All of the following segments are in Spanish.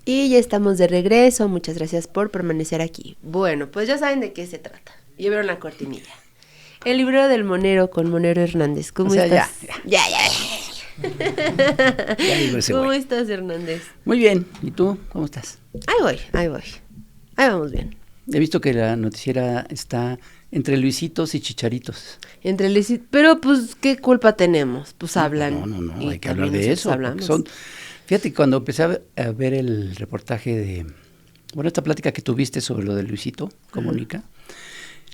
Y ya estamos de regreso, muchas gracias por permanecer aquí. Bueno, pues ya saben de qué se trata. Ya vieron la cortinilla. El librero del monero con Monero Hernández. ¿Cómo estás? Ya. ¿Cómo estás, Hernández? Muy bien, ¿y tú? ¿Cómo estás? Ahí voy. Ahí vamos bien. He visto que la noticiera está entre Luisitos y Chicharitos. Entre Luisitos, pero pues, ¿qué culpa tenemos? Pues hablan. No, hay que hablar de eso. Fíjate, cuando empecé a ver el reportaje esta plática que tuviste sobre lo de Luisito Comunica,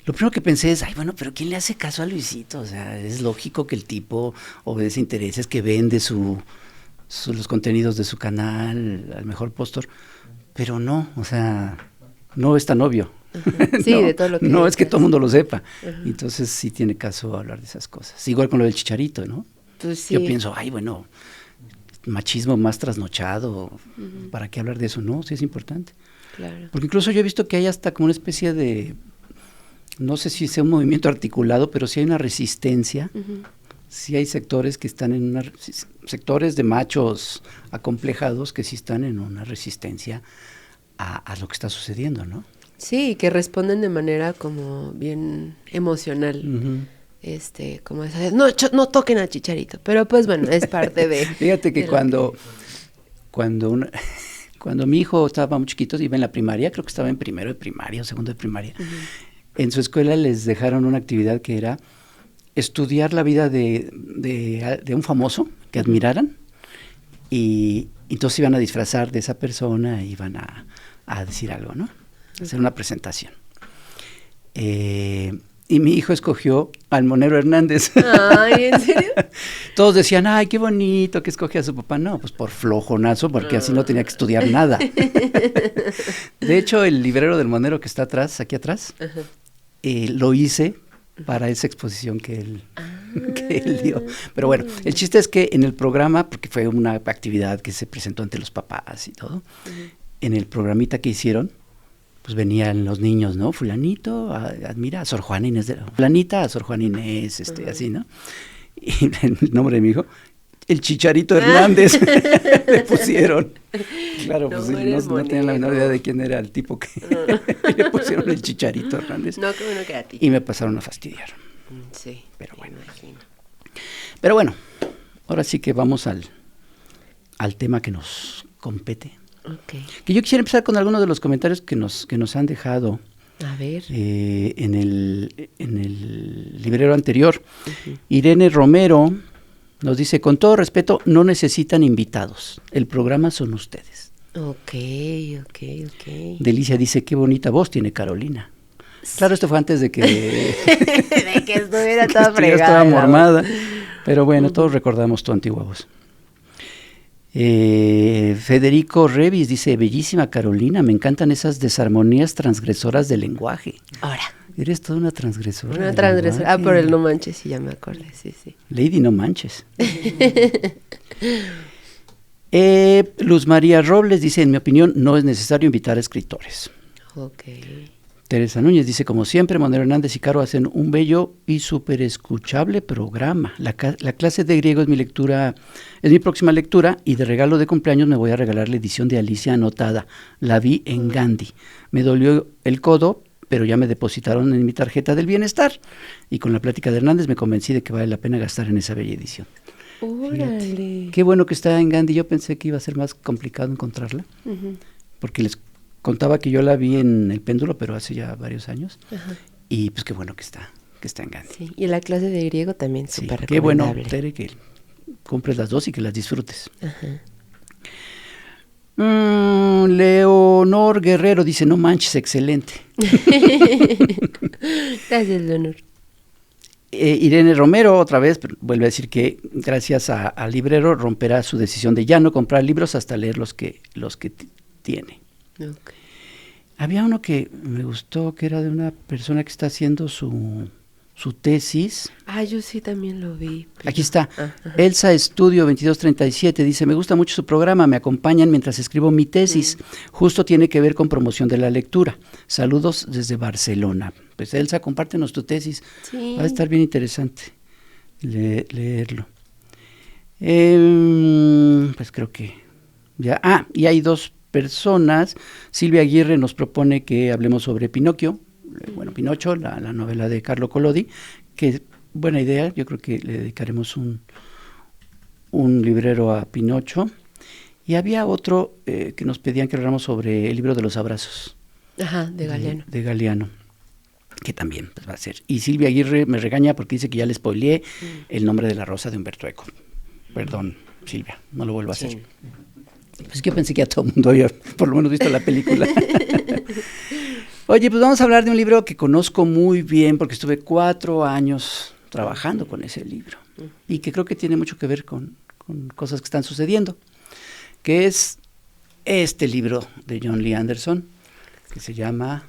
lo primero que pensé es, pero ¿quién le hace caso a Luisito? O sea, es lógico que el tipo obedece intereses, que vende los contenidos de su canal al mejor postor, pero no, o sea, no es tan obvio. Sí, de todo lo que no es que todo el mundo lo sepa. Entonces sí tiene caso hablar de esas cosas. Igual con lo del Chicharito, ¿no? Pues sí. Yo pienso, machismo más trasnochado, ¿para qué hablar de eso? No, sí es importante. Claro. Porque incluso yo he visto que hay hasta como una especie de, no sé si sea un movimiento articulado, pero sí hay una resistencia. Sí hay sectores que están sectores de machos acomplejados que sí están en una resistencia a lo que está sucediendo, ¿no? Sí, que responden de manera como bien emocional. Como esa, no toquen a Chicharito, pero pues bueno, es parte de... Fíjate que cuando mi hijo estaba muy chiquito, iba en la primaria, creo que estaba en primero de primaria o segundo de primaria, en su escuela les dejaron una actividad que era estudiar la vida de un famoso que admiraran, y entonces iban a disfrazar de esa persona, iban a decir algo, ¿no? Hacer una presentación. Y mi hijo escogió al Monero Hernández. Ay, ¿en serio? Todos decían, ay, qué bonito que escoge a su papá. No, pues por flojonazo, porque así no tenía que estudiar nada. De hecho, el librero del Monero que está atrás, aquí atrás, lo hice para esa exposición que él dio. Pero bueno, el chiste es que en el programa, porque fue una actividad que se presentó ante los papás y todo, en el programita que hicieron, pues venían los niños, ¿no? Fulanito admira a Sor Juana Inés, fulanita a Sor Juana Inés, así, ¿no? Y el nombre de mi hijo, el Chicharito Hernández, le pusieron. Claro, pues no tenían la menor idea de quién era el tipo que le pusieron el Chicharito Hernández. No, qué bueno que a ti. Y me pasaron a fastidiar. Sí, pero bueno. Imagino. Pero bueno, ahora sí que vamos al tema que nos compete. Okay. Que yo quisiera empezar con algunos de los comentarios que nos han dejado. A ver. En el librero anterior. Irene Romero nos dice, con todo respeto, no necesitan invitados. El programa son ustedes. Ok. Delicia dice, qué bonita voz tiene Carolina. Sí. Claro, esto fue antes de que... de que estuviera toda fregada. Toda mormada. Pero bueno, todos recordamos tu antigua voz. Federico Revis dice, bellísima Carolina, me encantan esas desarmonías transgresoras del lenguaje. Ahora. Eres toda una transgresora. Una transgresora. Por el no manches, sí, ya me acordé, sí. Lady no manches. Luz María Robles dice, en mi opinión, no es necesario invitar a escritores. Ok. Teresa Núñez dice, como siempre, Monero Hernández y Caro hacen un bello y súper escuchable programa. La clase de griego es mi próxima lectura, y de regalo de cumpleaños me voy a regalar la edición de Alicia anotada. La vi en Gandhi. Me dolió el codo, pero ya me depositaron en mi tarjeta del bienestar. Y con la plática de Hernández me convencí de que vale la pena gastar en esa bella edición. ¡Órale! Qué bueno que está en Gandhi. Yo pensé que iba a ser más complicado encontrarla, porque les contaba que yo la vi en El Péndulo, pero hace ya varios años. Y pues qué bueno que está en Gandhi. Sí, y la clase de griego también súper recomendable. Qué bueno, Tere, que compres las dos y que las disfrutes. Leonor Guerrero dice, no manches, excelente. Gracias, Leonor. Irene Romero otra vez vuelve a decir que gracias al librero romperá su decisión de ya no comprar libros hasta leer los que tiene. Okay. Había uno que me gustó, que era de una persona que está haciendo su tesis. Yo sí también lo vi. Pero... Aquí está. Elsa Estudio 2237 dice, me gusta mucho su programa, me acompañan mientras escribo mi tesis. Justo tiene que ver con promoción de la lectura. Saludos desde Barcelona. Pues Elsa, compártenos tu tesis. Sí. Va a estar bien interesante leerlo. Pues creo que ya. Y hay dos personas. Silvia Aguirre nos propone que hablemos sobre Pinocchio, Pinocho, la novela de Carlo Collodi, que buena idea, yo creo que le dedicaremos un librero a Pinocho. Y había otro que nos pedían que habláramos sobre el libro de los abrazos. Ajá, de Galeano. De Galeano, que también pues, va a ser. Y Silvia Aguirre me regaña porque dice que ya le spoileé el nombre de la rosa de Humberto Eco. Perdón, Silvia, no lo vuelvo a hacer. Pues yo pensé que ya todo el mundo había por lo menos visto la película. Oye, pues vamos a hablar de un libro que conozco muy bien porque estuve 4 años trabajando con ese libro y que creo que tiene mucho que ver con cosas que están sucediendo, que es este libro de John Lee Anderson, que se llama...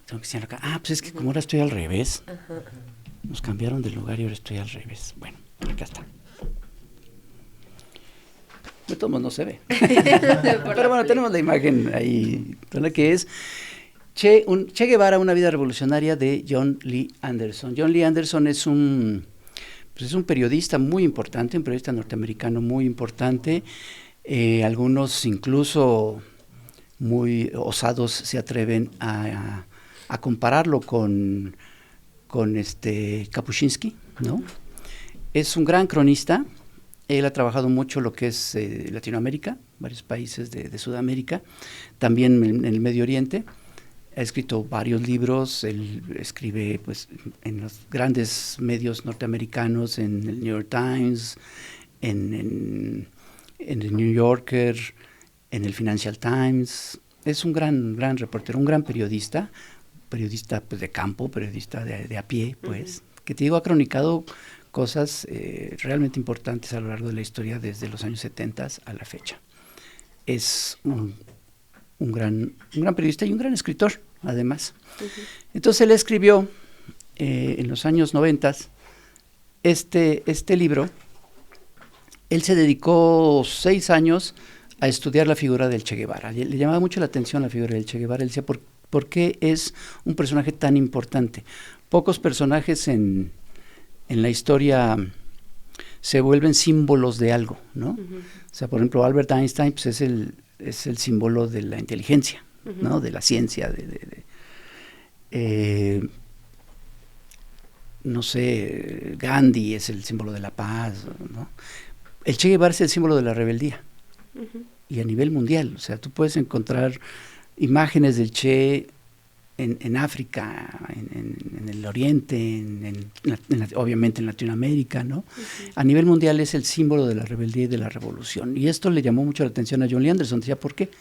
Tengo que enseñarlo acá. Pues es que como ahora estoy al revés, nos cambiaron de lugar y ahora estoy al revés. Bueno, acá está. De todos modos no se ve. Pero bueno, tenemos la imagen ahí, que es Che Guevara, una vida revolucionaria de John Lee Anderson. John Lee Anderson es un periodista muy importante, un periodista norteamericano muy importante. Algunos incluso muy osados se atreven a compararlo con Kapuscinski, ¿no? Es un gran cronista. Él ha trabajado mucho lo que es Latinoamérica, varios países de Sudamérica, también en el Medio Oriente. Ha escrito varios libros. Él escribe pues en los grandes medios norteamericanos, en el New York Times, en el New Yorker, en el Financial Times. Es un gran reportero, un gran periodista pues de campo, periodista de a pie, pues, que te digo, ha cronicado cosas realmente importantes a lo largo de la historia desde los años 70 a la fecha. Es un gran periodista y un gran escritor, además. Entonces él escribió en los años 90 este libro. Él se dedicó 6 años a estudiar la figura del Che Guevara. Le llamaba mucho la atención la figura del Che Guevara. Él decía, ¿por qué es un personaje tan importante? Pocos personajes en la historia se vuelven símbolos de algo, ¿no? O sea, por ejemplo, Albert Einstein pues, es el símbolo de la inteligencia, ¿no? De la ciencia, no sé, Gandhi es el símbolo de la paz, ¿no? El Che Guevara es el símbolo de la rebeldía, y a nivel mundial. O sea, tú puedes encontrar imágenes del Che en África, en el Oriente, obviamente en Latinoamérica, ¿no? A nivel mundial es el símbolo de la rebeldía y de la revolución. Y esto le llamó mucho la atención a John Lee Anderson. Decía, ¿por qué?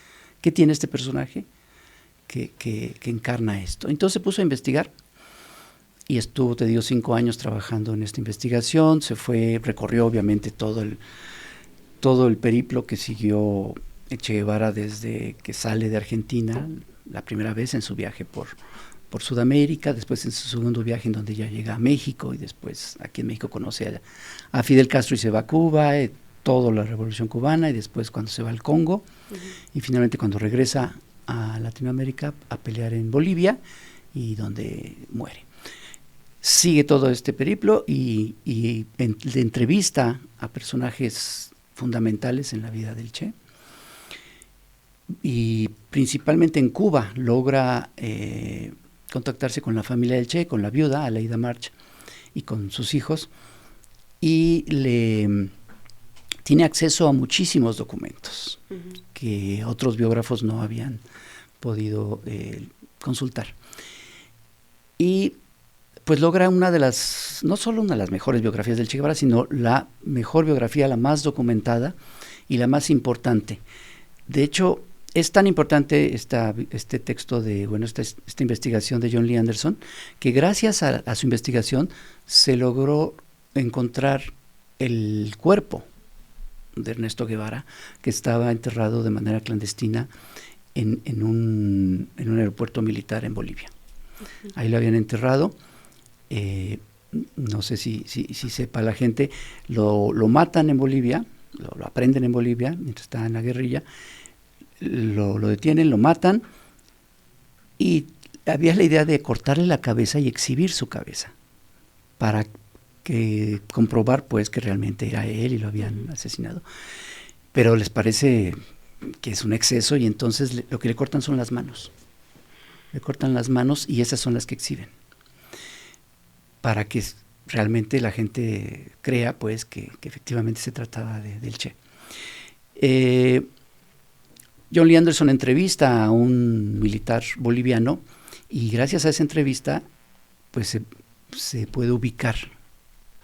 ¿Qué tiene este personaje que encarna esto? Entonces se puso a investigar y estuvo, te digo, 5 años trabajando en esta investigación. Recorrió obviamente todo el periplo que siguió Che Guevara desde que sale de Argentina, la primera vez en su viaje por Sudamérica, después en su segundo viaje en donde ya llega a México, y después aquí en México conoce a Fidel Castro y se va a Cuba, toda la revolución cubana, y después cuando se va al Congo, y finalmente cuando regresa a Latinoamérica a pelear en Bolivia, y donde muere. Sigue todo este periplo y le entrevista a personajes fundamentales en la vida del Che, y principalmente en Cuba logra contactarse con la familia del Che, con la viuda, Aleida March, y con sus hijos, y tiene acceso a muchísimos documentos que otros biógrafos no habían podido consultar. Y pues logra no solo una de las mejores biografías del Che Guevara, sino la mejor biografía, la más documentada y la más importante. De hecho, es tan importante este texto esta investigación de John Lee Anderson, que gracias a su investigación se logró encontrar el cuerpo de Ernesto Guevara, que estaba enterrado de manera clandestina en un aeropuerto militar en Bolivia. Ahí lo habían enterrado. No sé si sepa la gente, lo matan en Bolivia, lo aprenden en Bolivia mientras está en la guerrilla. Lo detienen, lo matan, y había la idea de cortarle la cabeza y exhibir su cabeza para comprobar pues que realmente era él y lo habían asesinado. Pero les parece que es un exceso, y entonces lo que le cortan son las manos. Le cortan las manos y esas son las que exhiben, para que realmente la gente crea pues que efectivamente se trataba del Che. John Lee Anderson entrevista a un militar boliviano, y gracias a esa entrevista pues se puede ubicar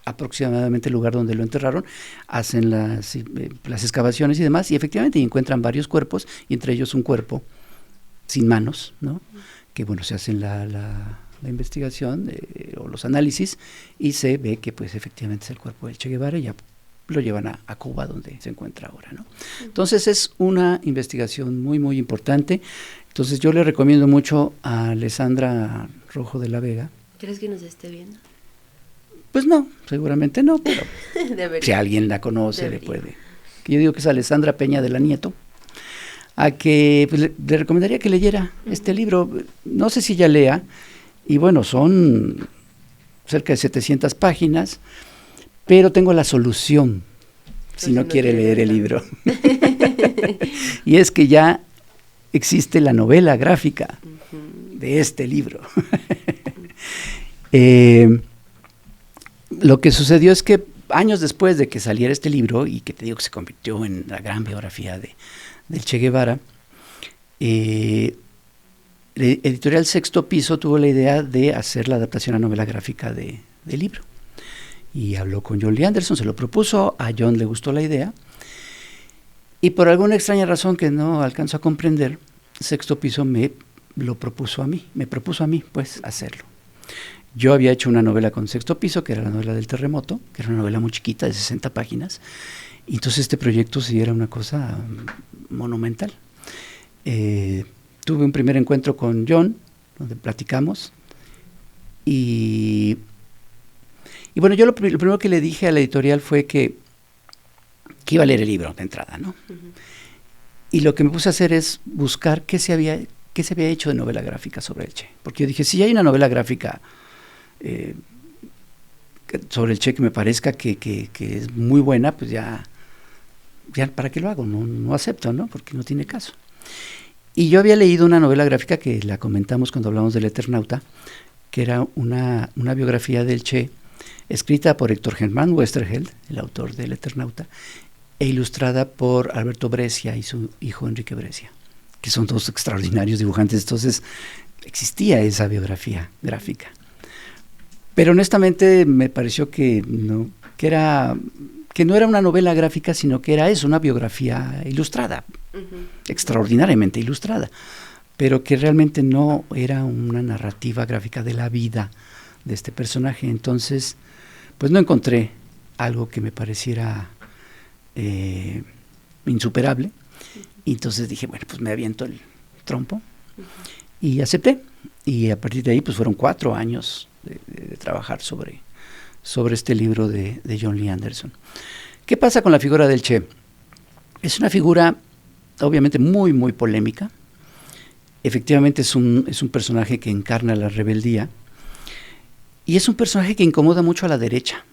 aproximadamente el lugar donde lo enterraron. Hacen las excavaciones y demás, y efectivamente encuentran varios cuerpos, y entre ellos un cuerpo sin manos, ¿no? Que bueno, se hacen la investigación o los análisis, y se ve que pues efectivamente es el cuerpo del Che Guevara, y ya lo llevan a Cuba, donde se encuentra ahora, ¿no? Entonces es una investigación muy, muy importante. Entonces yo le recomiendo mucho a Alessandra Rojo de la Vega. ¿Crees que nos esté viendo? Pues no, seguramente no, pero si alguien la conoce, le puede. Yo digo que es Alessandra Peña de la Nieto, a que pues, le recomendaría que leyera este libro. No sé si ya lea, y bueno, son cerca de 700 páginas, pero tengo la solución, si no quiere leer el libro. Y es que ya existe la novela gráfica de este libro. Lo que sucedió es que años después de que saliera este libro, y que te digo que se convirtió en la gran biografía del Che Guevara, Editorial Sexto Piso tuvo la idea de hacer la adaptación a novela gráfica del libro. Y habló con John Lee Anderson, se lo propuso, a John le gustó la idea, y por alguna extraña razón que no alcanzo a comprender, Sexto Piso me propuso a mí, pues, hacerlo. Yo había hecho una novela con Sexto Piso, que era la novela del terremoto, que era una novela muy chiquita, de 60 páginas, y entonces este proyecto sí era una cosa monumental. Tuve un primer encuentro con John, donde platicamos, y bueno, yo lo primero que le dije a la editorial fue que iba a leer el libro de entrada, ¿no? Y lo que me puse a hacer es buscar qué se había hecho de novela gráfica sobre el Che, porque yo dije, si hay una novela gráfica sobre el Che que me parezca que es muy buena, pues ya ¿para qué lo hago? No acepto, ¿no? Porque no tiene caso. Y yo había leído una novela gráfica que la comentamos cuando hablamos del Eternauta, que era una biografía del Che, escrita por Héctor Germán Westerheld, el autor del Eternauta, e ilustrada por Alberto Brescia y su hijo Enrique Brescia, que son dos extraordinarios dibujantes. Entonces existía esa biografía gráfica. Pero honestamente me pareció que no era una novela gráfica, sino que era eso, una biografía ilustrada, extraordinariamente ilustrada, pero que realmente no era una narrativa gráfica de la vida de este personaje. Entonces, pues no encontré algo que me pareciera insuperable, y entonces dije, bueno, pues me aviento el trompo, y acepté, y a partir de ahí pues fueron 4 años de trabajar sobre este libro de John Lee Anderson. ¿Qué pasa con la figura del Che? Es una figura obviamente muy, muy polémica. Efectivamente es un personaje que encarna la rebeldía, y es un personaje que incomoda mucho a la derecha.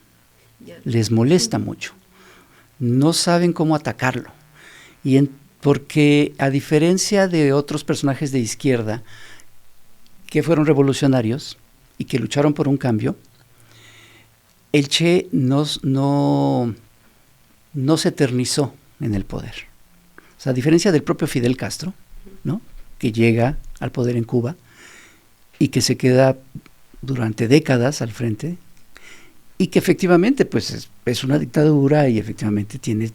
Les molesta mucho. No saben cómo atacarlo. Porque a diferencia de otros personajes de izquierda que fueron revolucionarios y que lucharon por un cambio, el Che no se eternizó en el poder. O sea, a diferencia del propio Fidel Castro, ¿no?, que llega al poder en Cuba y que se queda durante décadas al frente, y que efectivamente pues es una dictadura, y efectivamente tiene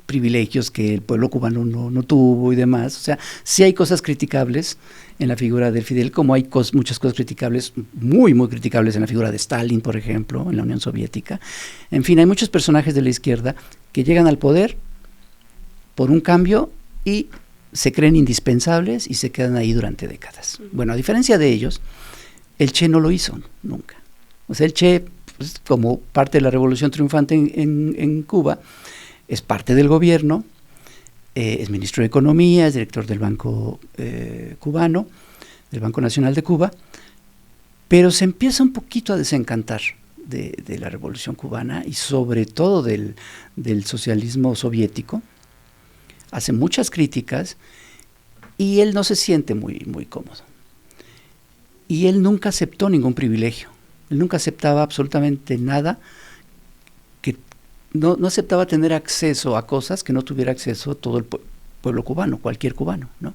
privilegios que el pueblo cubano no tuvo y demás. O sea, sí hay cosas criticables en la figura del Fidel, como hay muchas cosas criticables, muy, muy criticables en la figura de Stalin, por ejemplo, en la Unión Soviética. En fin, hay muchos personajes de la izquierda que llegan al poder por un cambio y se creen indispensables y se quedan ahí durante décadas. Bueno, a diferencia de ellos, el Che no lo hizo nunca. O sea, el Che, pues, como parte de la revolución triunfante en Cuba, es parte del gobierno, es ministro de Economía, es director del Banco Cubano, del Banco Nacional de Cuba, pero se empieza un poquito a desencantar de la revolución cubana, y sobre todo del socialismo soviético, hace muchas críticas y él no se siente muy, muy cómodo. Y él nunca aceptó ningún privilegio, él nunca aceptaba absolutamente nada, que no aceptaba tener acceso a cosas que no tuviera acceso todo el pueblo cubano, cualquier cubano, ¿no?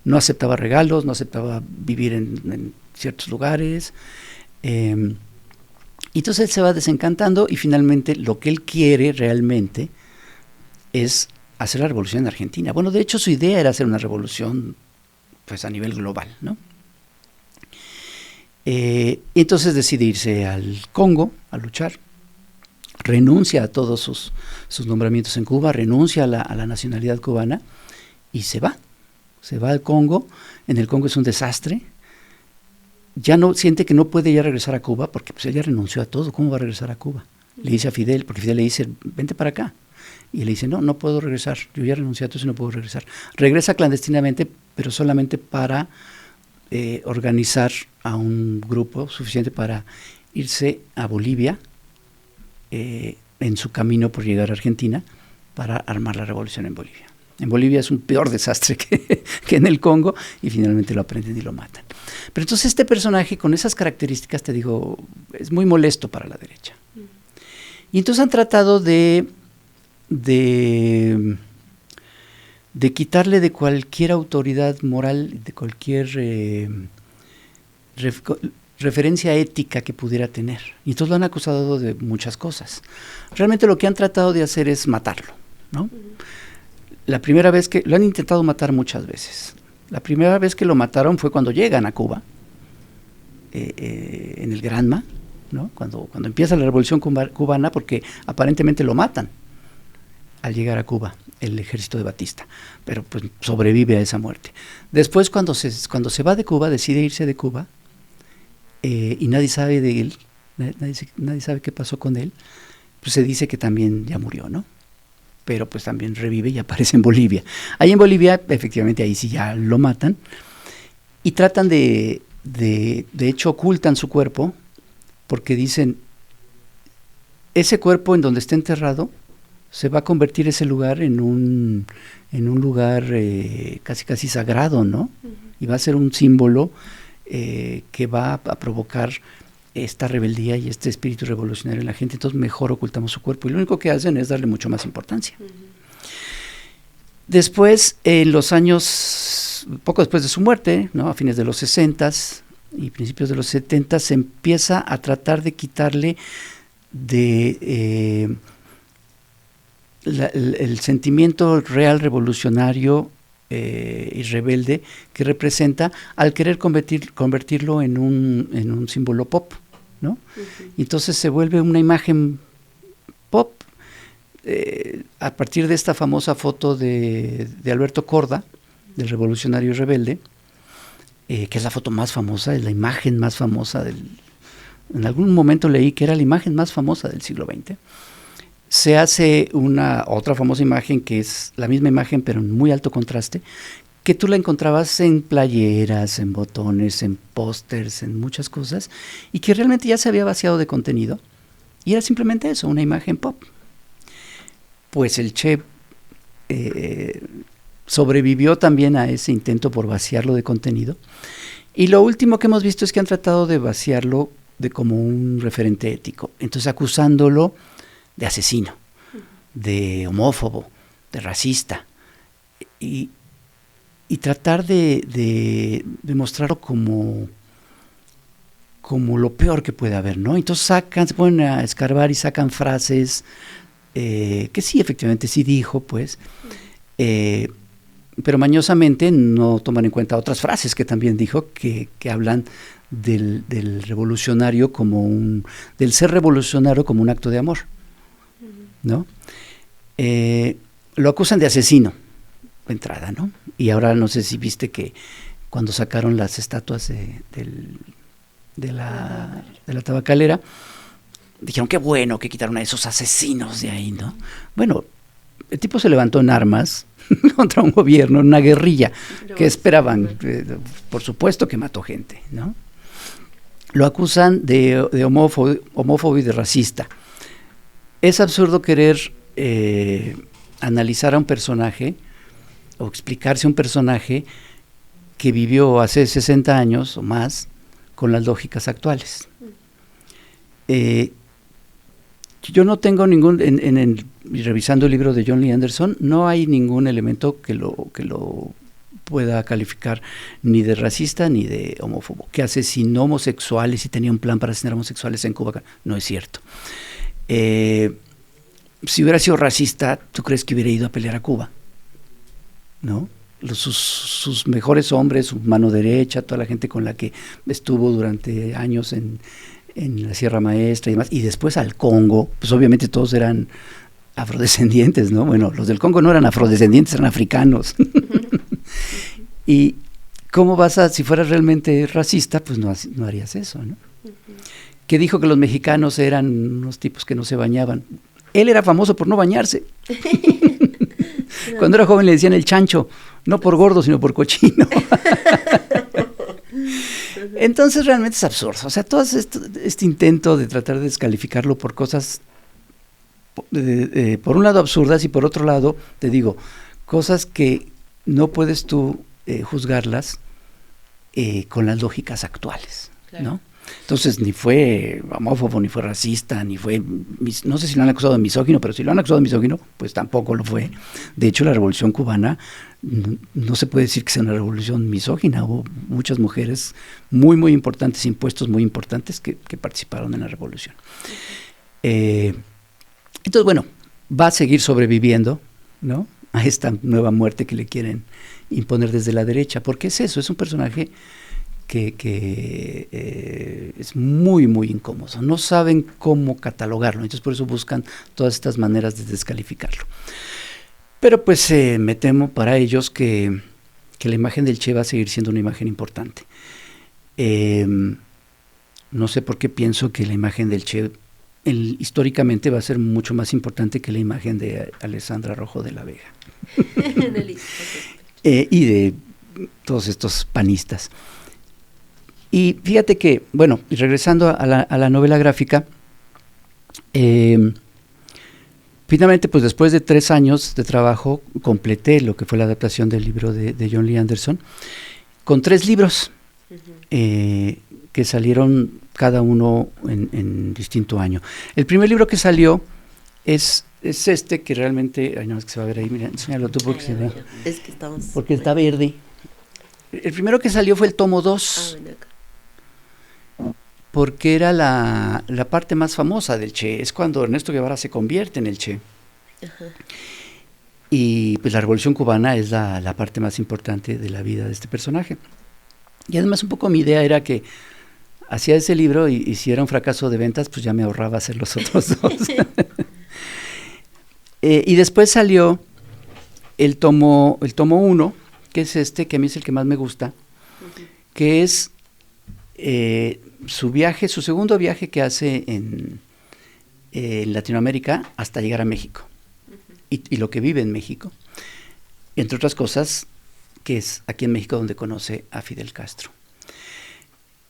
No aceptaba regalos, no aceptaba vivir en ciertos lugares. Entonces él se va desencantando y finalmente lo que él quiere realmente es hacer la revolución en Argentina. Bueno, de hecho su idea era hacer una revolución pues a nivel global, ¿no? Entonces decide irse al Congo a luchar, renuncia a todos sus nombramientos en Cuba, renuncia a la nacionalidad cubana y se va al Congo. En el Congo es un desastre, ya no siente que no puede ya regresar a Cuba porque pues él ya renunció a todo. ¿Cómo va a regresar a Cuba? Le dice a Fidel, porque Fidel le dice, vente para acá, y le dice, no puedo regresar, yo ya renuncié a todo y no puedo regresar. Regresa clandestinamente, pero solamente para organizar a un grupo suficiente para irse a Bolivia en su camino por llegar a Argentina para armar la revolución en Bolivia. En Bolivia es un peor desastre que en el Congo y finalmente lo aprenden y lo matan. Pero entonces este personaje con esas características, te digo, es muy molesto para la derecha. Y entonces han tratado de quitarle de cualquier autoridad moral, de cualquier referencia ética que pudiera tener. Y entonces lo han acusado de muchas cosas. Realmente lo que han tratado de hacer es matarlo, ¿no? La primera vez que lo han intentado matar muchas veces. La primera vez que lo mataron fue cuando llegan a Cuba, en el Granma, ¿no? Cuando empieza la revolución cubana, porque aparentemente lo matan al llegar a Cuba, el ejército de Batista, pero pues sobrevive a esa muerte. Después cuando se va de Cuba, decide irse de Cuba, y nadie sabe de él, nadie sabe qué pasó con él, pues se dice que también ya murió, ¿no? Pero pues también revive y aparece en Bolivia. Ahí en Bolivia, efectivamente, ahí sí ya lo matan, y tratan de hecho ocultan su cuerpo, porque dicen, ese cuerpo en donde está enterrado, se va a convertir ese lugar en un lugar casi sagrado, ¿no? Y va a ser un símbolo que va a provocar esta rebeldía y este espíritu revolucionario en la gente. Entonces mejor ocultamos su cuerpo y lo único que hacen es darle mucho más importancia. Después, en los años, poco después de su muerte, ¿no? A fines de los 60s y principios de los 70s, se empieza a tratar de quitarle el sentimiento real revolucionario y rebelde que representa, al querer convertirlo en un símbolo pop, ¿no? Entonces se vuelve una imagen pop, a partir de esta famosa foto de Alberto Korda, del revolucionario rebelde, que es la foto más famosa, es la imagen más famosa en algún momento leí que era la imagen más famosa del siglo XX. Se hace otra famosa imagen que es la misma imagen pero en muy alto contraste, que tú la encontrabas en playeras, en botones, en pósters, en muchas cosas, y que realmente ya se había vaciado de contenido, y era simplemente eso, una imagen pop. Pues el Che sobrevivió también a ese intento por vaciarlo de contenido, y lo último que hemos visto es que han tratado de vaciarlo de como un referente ético, entonces acusándolo de asesino, de homófobo, de racista, y tratar de mostrarlo como lo peor que puede haber, ¿no? Entonces se ponen a escarbar y sacan frases que sí, efectivamente sí dijo, pues, pero mañosamente no toman en cuenta otras frases que también dijo, que hablan del revolucionario del ser revolucionario como un acto de amor, ¿no? Lo acusan de asesino de entrada, ¿no? Y ahora no sé si viste que cuando sacaron las estatuas de la tabacalera, dijeron qué bueno que quitaron a esos asesinos de ahí, ¿no? Bueno, el tipo se levantó en armas contra un gobierno, una guerrilla, que esperaban, por supuesto que mató gente, ¿no? Lo acusan de homófobo y de racista. Es absurdo querer analizar a un personaje o explicarse un personaje que vivió hace 60 años o más con las lógicas actuales. Yo no tengo revisando el libro de John Lee Anderson, no hay ningún elemento que lo pueda calificar ni de racista ni de homófobo, que asesinó homosexuales y tenía un plan para asesinar homosexuales en Cuba. No es cierto. Si hubiera sido racista, ¿tú crees que hubiera ido a pelear a Cuba? ¿No? Sus mejores hombres, su mano derecha, toda la gente con la que estuvo durante años en la Sierra Maestra y demás, y después al Congo, pues obviamente todos eran afrodescendientes, ¿no? Bueno, los del Congo no eran afrodescendientes, eran africanos. Y ¿cómo si fueras realmente racista, pues no harías eso, ¿no? Que dijo que los mexicanos eran unos tipos que no se bañaban. Él era famoso por no bañarse. Cuando era joven le decían el chancho, no por gordo, sino por cochino. Entonces realmente es absurdo. O sea, todo este intento de tratar de descalificarlo por cosas, por un lado absurdas y por otro lado, te digo, cosas que no puedes tú juzgarlas con las lógicas actuales, claro. ¿No? Entonces ni fue homófobo, ni fue racista, ni fue, no sé si lo han acusado de misógino, pero si lo han acusado de misógino, pues tampoco lo fue. De hecho, la Revolución Cubana no se puede decir que sea una revolución misógina. Hubo muchas mujeres muy, muy importantes, impuestos muy importantes que participaron en la revolución. Entonces, bueno, va a seguir sobreviviendo, ¿no?, a esta nueva muerte que le quieren imponer desde la derecha, porque es eso, es un personaje que es muy, muy incómodo. No saben cómo catalogarlo, entonces por eso buscan todas estas maneras de descalificarlo. Pero pues me temo para ellos que la imagen del Che va a seguir siendo una imagen importante. No sé por qué pienso que la imagen del Che históricamente va a ser mucho más importante que la imagen de Alessandra Rojo de la Vega. Y de todos estos panistas. Y fíjate que, bueno, regresando a la novela gráfica, finalmente, pues después de 3 años de trabajo, completé lo que fue la adaptación del libro de John Lee Anderson, con 3 libros que salieron cada uno en distinto año. El primer libro que salió es este, que realmente, ay no, es que se va a ver ahí, mira, enséñalo tú porque se ve. Es que estamos... Porque está verde. El primero que salió fue el tomo 2. Porque era la parte más famosa del Che, es cuando Ernesto Guevara se convierte en el Che. Ajá. Y pues la Revolución Cubana es la parte más importante de la vida de este personaje. Y además un poco mi idea era que hacía ese libro y si era un fracaso de ventas, pues ya me ahorraba hacer los otros 2. Y después salió el tomo 1, que es este, que a mí es el que más me gusta, que es su segundo viaje que hace en Latinoamérica hasta llegar a México, y lo que vive en México, entre otras cosas, que es aquí en México donde conoce a Fidel Castro.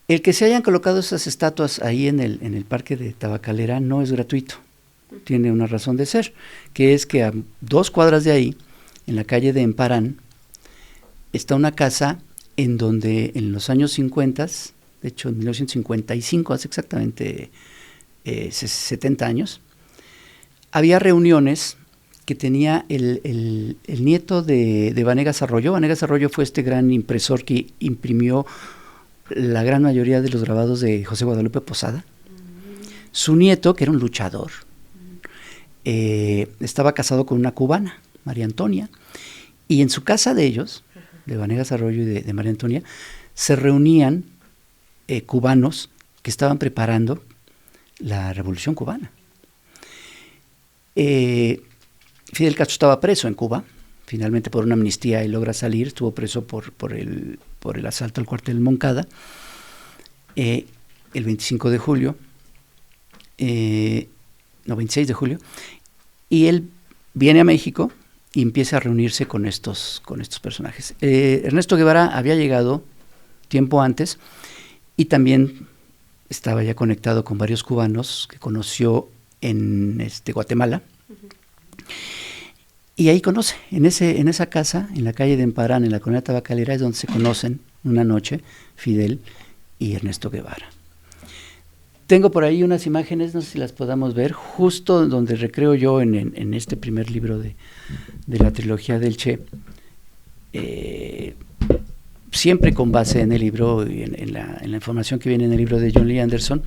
El que se hayan colocado esas estatuas ahí en el Parque de Tabacalera no es gratuito, tiene una razón de ser, que es que a 2 cuadras de ahí, en la calle de Emparán, está una casa en donde en los años 50, de hecho en 1955, hace exactamente 70 años, había reuniones que tenía el nieto de Vanegas Arroyo. Vanegas Arroyo fue este gran impresor que imprimió la gran mayoría de los grabados de José Guadalupe Posada. Su nieto, que era un luchador, estaba casado con una cubana, María Antonia, y en su casa de ellos, de Vanegas Arroyo y de María Antonia, se reunían cubanos que estaban preparando la Revolución Cubana. Fidel Castro estaba preso en Cuba, finalmente por una amnistía él logra salir, estuvo preso por el asalto al cuartel Moncada, el 25 de julio, 26 de julio, y él viene a México y empieza a reunirse con estos personajes. Ernesto Guevara había llegado tiempo antes y también estaba ya conectado con varios cubanos que conoció en Guatemala. Y ahí conoce, en esa casa, en la calle de Emparán, en la colonia tabacalera, es donde se conocen una noche Fidel y Ernesto Guevara. Tengo por ahí unas imágenes, no sé si las podamos ver, justo donde recreo yo en este primer libro de la trilogía del Che, siempre con base en el libro y en la información que viene en el libro de John Lee Anderson,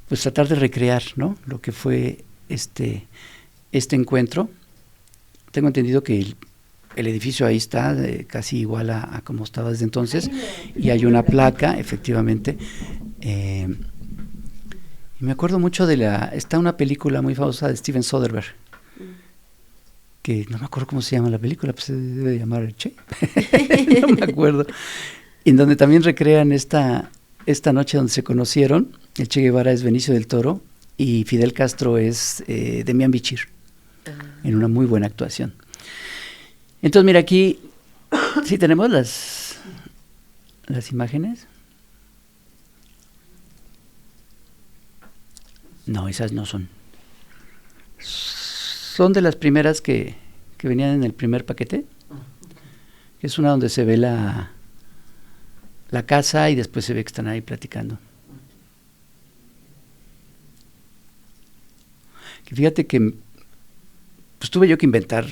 pues tratar de recrear, ¿no?, lo que fue este encuentro. Tengo entendido que el edificio ahí está casi igual a como estaba desde entonces, y hay una placa, efectivamente. Y me acuerdo mucho está una película muy famosa de Steven Soderbergh, que no me acuerdo cómo se llama la película, pues se debe llamar El Che, no me acuerdo, en donde también recrean esta noche donde se conocieron. El Che Guevara es Benicio del Toro y Fidel Castro es Demián Bichir, en una muy buena actuación. Entonces, mira, aquí sí tenemos las imágenes. No, esas no son. Son de las primeras que venían en el primer paquete. Es una donde se ve la casa y después se ve que están ahí platicando. Que fíjate que pues tuve yo que inventar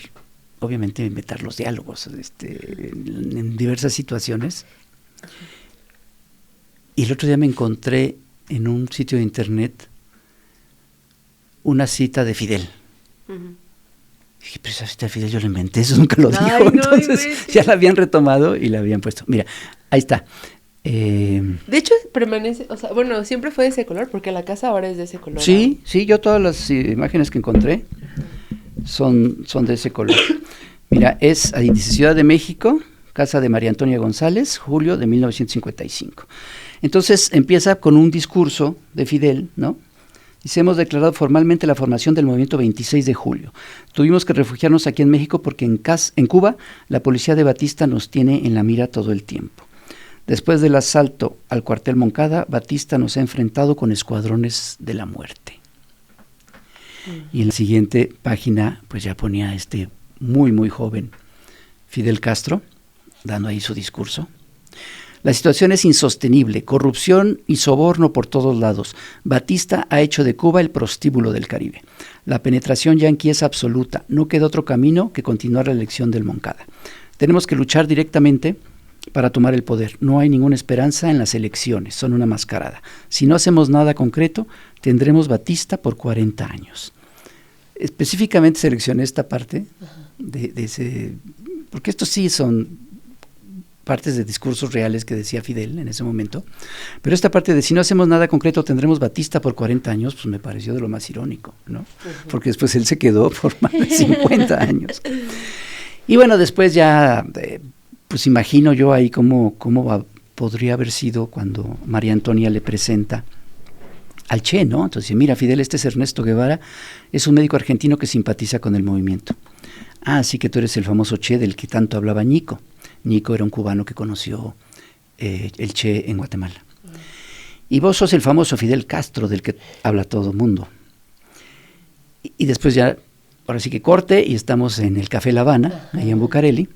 los diálogos en diversas situaciones. Y el otro día me encontré en un sitio de internet una cita de Fidel. Dije, pero esa cita de Fidel yo la inventé, eso nunca lo dijo. No, entonces ya la habían retomado y la habían puesto. Mira, ahí está. De hecho, permanece, o sea, bueno, siempre fue de ese color, porque la casa ahora es de ese color. Sí, yo todas las imágenes que encontré son de ese color. Mira, ahí dice Ciudad de México, casa de María Antonia González, julio de 1955. Entonces empieza con un discurso de Fidel, ¿no? Dice, hemos declarado formalmente la formación del movimiento 26 de julio. Tuvimos que refugiarnos aquí en México porque en Cuba la policía de Batista nos tiene en la mira todo el tiempo. Después del asalto al cuartel Moncada, Batista nos ha enfrentado con escuadrones de la muerte. Y en la siguiente página, pues ya ponía muy, muy joven Fidel Castro, dando ahí su discurso. La situación es insostenible, corrupción y soborno por todos lados. Batista ha hecho de Cuba el prostíbulo del Caribe. La penetración yanqui es absoluta, no queda otro camino que continuar la elección del Moncada. Tenemos que luchar directamente para tomar el poder. No hay ninguna esperanza en las elecciones, son una mascarada. Si no hacemos nada concreto, tendremos Batista por 40 años. Específicamente seleccioné esta parte de ese, porque estos sí son partes de discursos reales que decía Fidel en ese momento, pero esta parte de si no hacemos nada concreto tendremos Batista por 40 años, pues me pareció de lo más irónico, ¿no? Porque después él se quedó por más de 50 años. Y bueno, después ya, pues imagino yo ahí cómo podría haber sido cuando María Antonia le presenta al Che, ¿no? Entonces, mira, Fidel, este es Ernesto Guevara, es un médico argentino que simpatiza con el movimiento. Ah, sí que tú eres el famoso Che del que tanto hablaba Ñico. Ñico era un cubano que conoció el Che en Guatemala. Y vos sos el famoso Fidel Castro del que habla todo el mundo. Y después ya, ahora sí que corte, y estamos en el Café La Habana, ahí en Bucareli,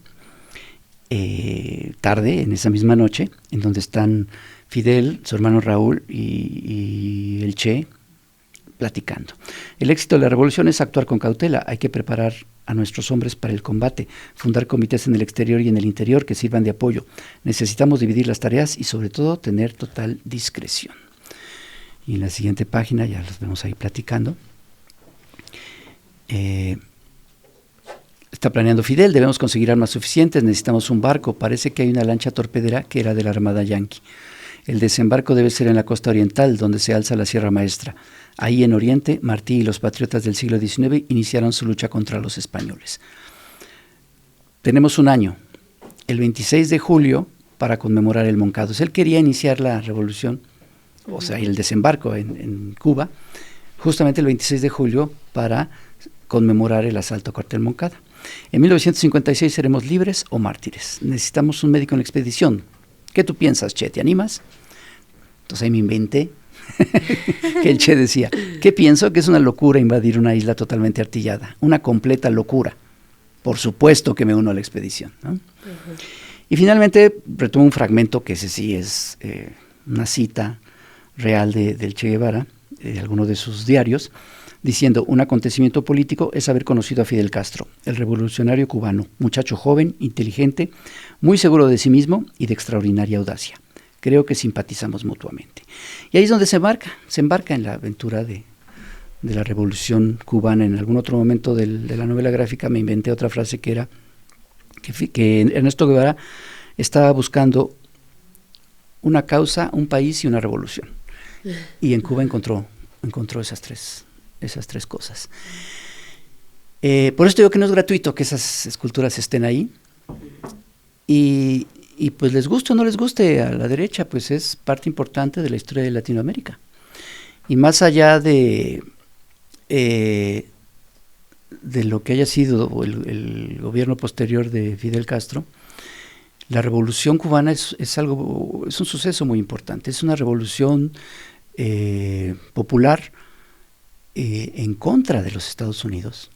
tarde, en esa misma noche, en donde están Fidel, su hermano Raúl y el Che platicando. El éxito de la revolución es actuar con cautela, hay que preparar a nuestros hombres para el combate, fundar comités en el exterior y en el interior que sirvan de apoyo. Necesitamos dividir las tareas y sobre todo tener total discreción. Y en la siguiente página ya los vemos ahí platicando. Está planeando Fidel, debemos conseguir armas suficientes, necesitamos un barco, parece que hay una lancha torpedera que era de la Armada Yanqui. El desembarco debe ser en la costa oriental, donde se alza la Sierra Maestra. Ahí en Oriente, Martí y los patriotas del siglo XIX iniciaron su lucha contra los españoles. Tenemos un año, el 26 de julio, para conmemorar el Moncada. Él quería iniciar la revolución, o sea, el desembarco en Cuba, justamente el 26 de julio para conmemorar el asalto a cuartel Moncada. En 1956 seremos libres o mártires. Necesitamos un médico en la expedición. ¿Qué tú piensas, Che? ¿Te animas? Entonces ahí me inventé que el Che decía, ¿qué pienso? Que es una locura invadir una isla totalmente artillada, una completa locura. por supuesto que me uno a la expedición, ¿no? Y finalmente retomo un fragmento que ese sí es una cita real del Che Guevara, de alguno de sus diarios, diciendo: un acontecimiento político es haber conocido a Fidel Castro, el revolucionario cubano, muchacho joven, inteligente, muy seguro de sí mismo y de extraordinaria audacia. Creo que simpatizamos mutuamente. Y ahí es donde se embarca en la aventura de la revolución cubana. En algún otro momento de la novela gráfica me inventé otra frase que era que Ernesto Guevara estaba buscando una causa, un país y una revolución. Y en Cuba encontró esas tres cosas. Por eso digo que no es gratuito que esas esculturas estén ahí. Y pues les guste o no les guste a la derecha, pues es parte importante de la historia de Latinoamérica. Y más allá de lo que haya sido el gobierno posterior de Fidel Castro, la revolución cubana es un suceso muy importante. Es una revolución popular en contra de los Estados Unidos,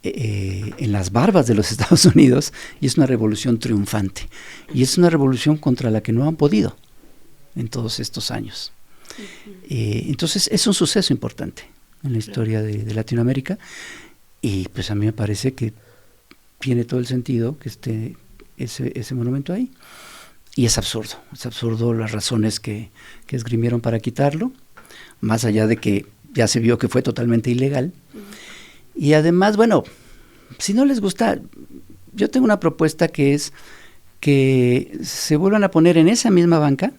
en las barbas de los Estados Unidos, y es una revolución triunfante. Y es una revolución contra la que no han podido en todos estos años. Entonces es un suceso importante en la historia de Latinoamérica, y pues a mí me parece que tiene todo el sentido que esté ese monumento ahí. Y es absurdo las razones que esgrimieron para quitarlo, más allá de que ya se vio que fue totalmente ilegal. Y además, bueno, si no les gusta, yo tengo una propuesta que es que se vuelvan a poner en esa misma banca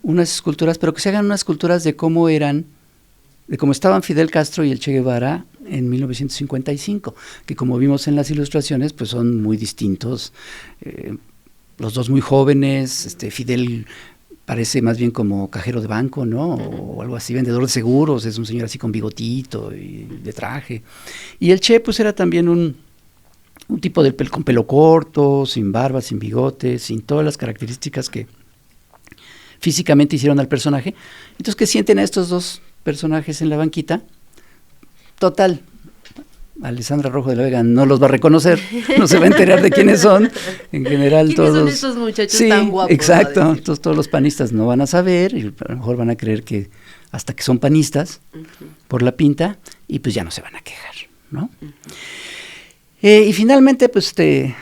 unas esculturas, pero que se hagan unas esculturas de cómo estaban Fidel Castro y el Che Guevara en 1955, que como vimos en las ilustraciones, pues son muy distintos, los dos muy jóvenes. Fidel parece más bien como cajero de banco, ¿no? O algo así, vendedor de seguros, es un señor así con bigotito y de traje. Y el Che pues era también un tipo con pelo corto, sin barba, sin bigote, sin todas las características que físicamente hicieron al personaje. Entonces, ¿qué sienten a estos dos personajes en la banquita? Total, Alessandra Rojo de la Vega no los va a reconocer, no se va a enterar de quiénes son. En general ¿quiénes todos... son estos muchachos tan guapos? Exacto, entonces todos los panistas no van a saber, y a lo mejor van a creer que hasta que son panistas por la pinta, y pues ya no se van a quejar, ¿no? Y finalmente, pues les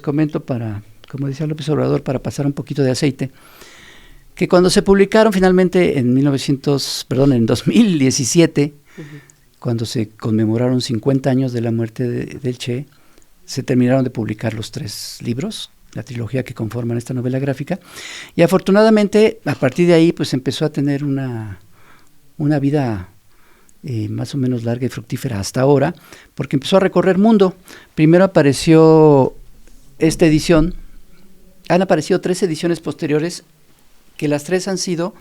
comento para, como decía López Obrador, para pasar un poquito de aceite, que cuando se publicaron finalmente en 2017, cuando se conmemoraron 50 años de la muerte del Che, se terminaron de publicar los 3 libros, la trilogía que conforman esta novela gráfica, y afortunadamente a partir de ahí pues empezó a tener una vida más o menos larga y fructífera hasta ahora, porque empezó a recorrer mundo. Primero apareció esta edición, han aparecido 3 ediciones posteriores, que las 3 han sido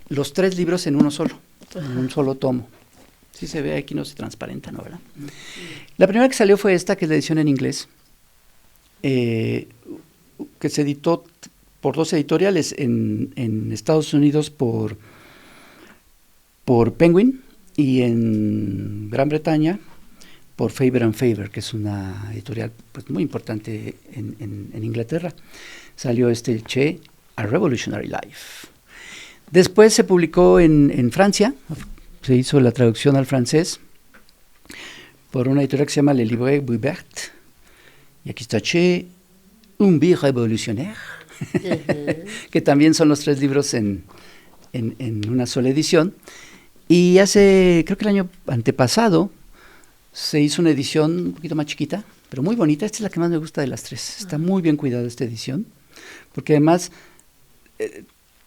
los 3 libros en uno solo, en un solo tomo. Sí se ve, aquí no se transparenta, ¿no, verdad? La primera que salió fue esta, que es la edición en inglés, que se editó por 2 editoriales en Estados Unidos por Penguin, y en Gran Bretaña por Faber and Faber, que es una editorial pues muy importante en Inglaterra. Salió el Che, A Revolutionary Life. Después se publicó en Francia, se hizo la traducción al francés por una editorial que se llama Le Livre Boubert, y aquí está Che, un vie révolutionnaire, que también son los 3 libros en una sola edición. Y creo que el año antepasado, se hizo una edición un poquito más chiquita, pero muy bonita. Esta es la que más me gusta de las 3. Está muy bien cuidada esta edición, porque además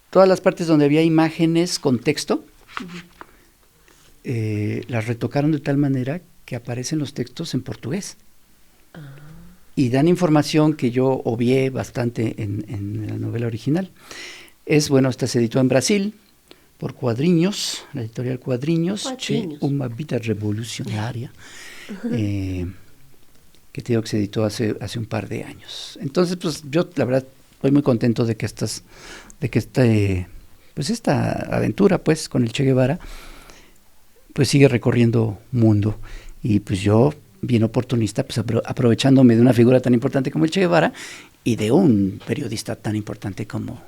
todas las partes donde había imágenes con texto, las retocaron de tal manera que aparecen los textos en portugués. Y dan información que yo obvié bastante en la novela original. Esta se editó en Brasil por Cuadriños, la editorial Cuadriños, Che, una vida revolucionaria, que te digo que se editó hace un par de años. Entonces, pues yo la verdad estoy muy contento de que esta aventura pues con el Che Guevara pues sigue recorriendo mundo. Y pues yo, bien oportunista, pues aprovechándome de una figura tan importante como el Che Guevara y de un periodista tan importante como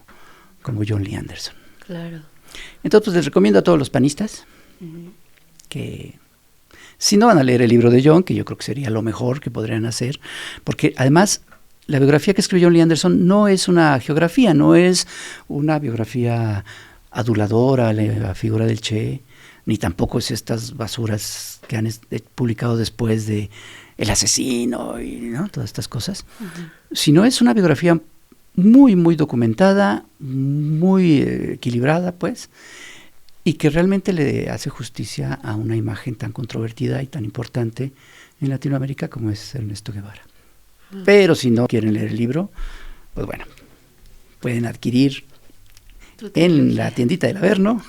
John Lee Anderson. Claro. Entonces, pues les recomiendo a todos los panistas que si no van a leer el libro de John, que yo creo que sería lo mejor que podrían hacer, porque además la biografía que escribió John Lee Anderson no es una geografía, no es una biografía aduladora a la figura del Che, ni tampoco es estas basuras que han publicado después de El asesino y ¿no? todas estas cosas, sino es una biografía muy, muy documentada, muy equilibrada, pues, y que realmente le hace justicia a una imagen tan controvertida y tan importante en Latinoamérica como es Ernesto Guevara. Pero si no quieren leer el libro, pues bueno, pueden adquirir en la tiendita del Averno.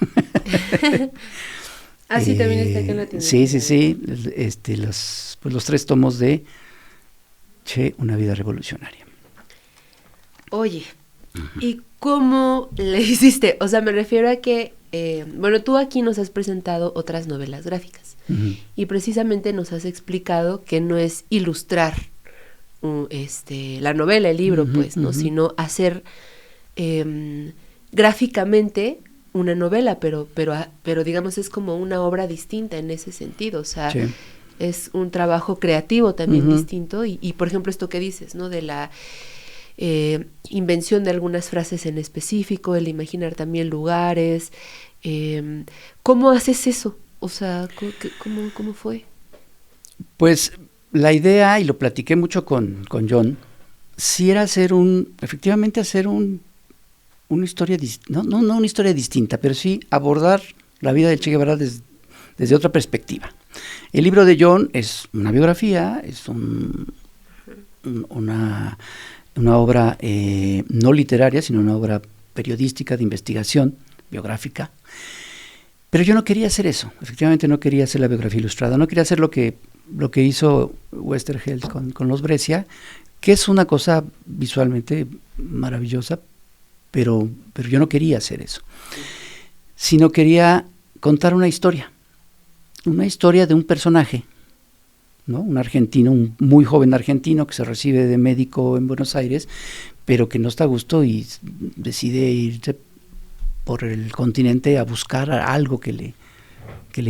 Sí, también está aquí en la tiendita. Sí, los 3 tomos de Che, una vida revolucionaria. Oye, ¿y cómo le hiciste? O sea, me refiero a que, tú aquí nos has presentado otras novelas gráficas y precisamente nos has explicado que no es ilustrar la novela, el libro, pues, ¿no? Sino hacer gráficamente una novela, pero digamos es como una obra distinta en ese sentido, o sea, es un trabajo creativo también distinto y por ejemplo esto que dices, ¿no? De la invención de algunas frases en específico, el imaginar también lugares, ¿cómo haces eso? O sea, ¿cómo fue? Pues la idea, y lo platiqué mucho con John, sí era efectivamente hacer una historia, no una historia distinta, pero sí abordar la vida de Che Guevara desde otra perspectiva. El libro de John es una biografía, es una obra no literaria, sino una obra periodística de investigación, biográfica. Pero yo no quería hacer eso, efectivamente no quería hacer la biografía ilustrada, no quería hacer lo que hizo Westergeld con los Brescia, que es una cosa visualmente maravillosa, pero yo no quería hacer eso, sino quería contar una historia de un personaje, ¿no? Un argentino, un muy joven argentino que se recibe de médico en Buenos Aires, pero que no está a gusto y decide irse por el continente a buscar algo que le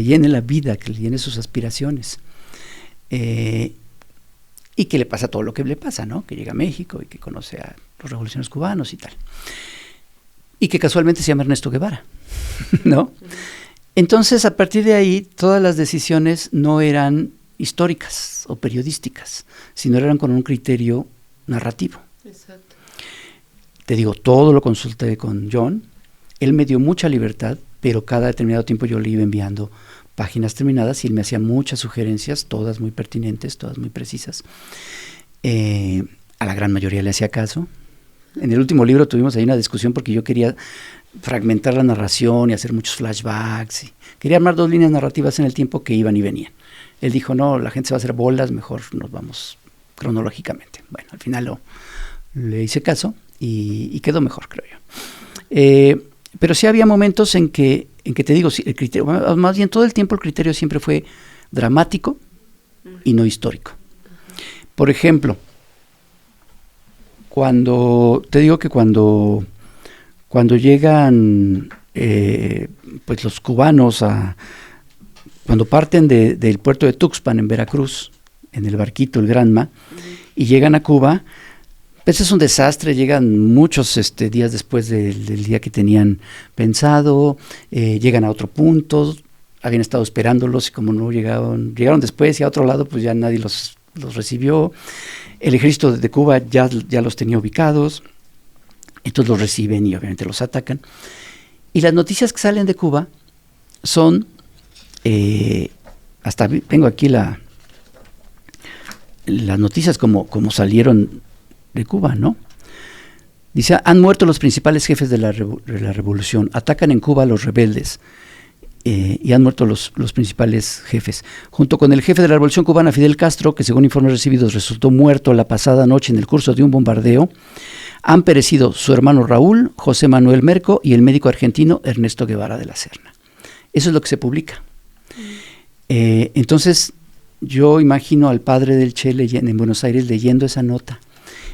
llene la vida, que le llene sus aspiraciones. Y que le pasa todo lo que le pasa, ¿no? Que llega a México y que conoce a los revolucionarios cubanos y tal. Y que casualmente se llama Ernesto Guevara, ¿no? Entonces, a partir de ahí, todas las decisiones no eran históricas o periodísticas, sino eran con un criterio narrativo. Exacto. Te digo, todo lo consulté con John, él me dio mucha libertad, pero cada determinado tiempo yo le iba enviando páginas terminadas y él me hacía muchas sugerencias, todas muy pertinentes, todas muy precisas. A la gran mayoría le hacía caso. En el último libro tuvimos ahí una discusión porque yo quería fragmentar la narración y hacer muchos flashbacks. Quería armar 2 líneas narrativas en el tiempo que iban y venían. Él dijo, no, la gente se va a hacer bolas, mejor nos vamos cronológicamente. Bueno, al final le hice caso y quedó mejor, creo yo. Pero sí había momentos en que te digo, el criterio, más bien todo el tiempo el criterio siempre fue dramático y no histórico. Por ejemplo, cuando llegan pues los cubanos cuando parten del puerto de Tuxpan en Veracruz, en el barquito, el Granma, y llegan a Cuba, pues es un desastre, llegan muchos días después del día que tenían pensado, llegan a otro punto, habían estado esperándolos y como no llegaron después y a otro lado, pues ya nadie los recibió. El ejército de Cuba ya los tenía ubicados, entonces los reciben y obviamente los atacan. Y las noticias que salen de Cuba son, hasta tengo aquí las noticias como salieron de Cuba, ¿no? Dice, han muerto los principales jefes de la revolución, atacan en Cuba a los rebeldes, y han muerto los principales jefes. Junto con el jefe de la revolución cubana, Fidel Castro, que según informes recibidos resultó muerto la pasada noche en el curso de un bombardeo, han perecido su hermano Raúl, José Manuel Merco y el médico argentino Ernesto Guevara de la Serna. Eso es lo que se publica. Entonces, yo imagino al padre del Che en Buenos Aires leyendo esa nota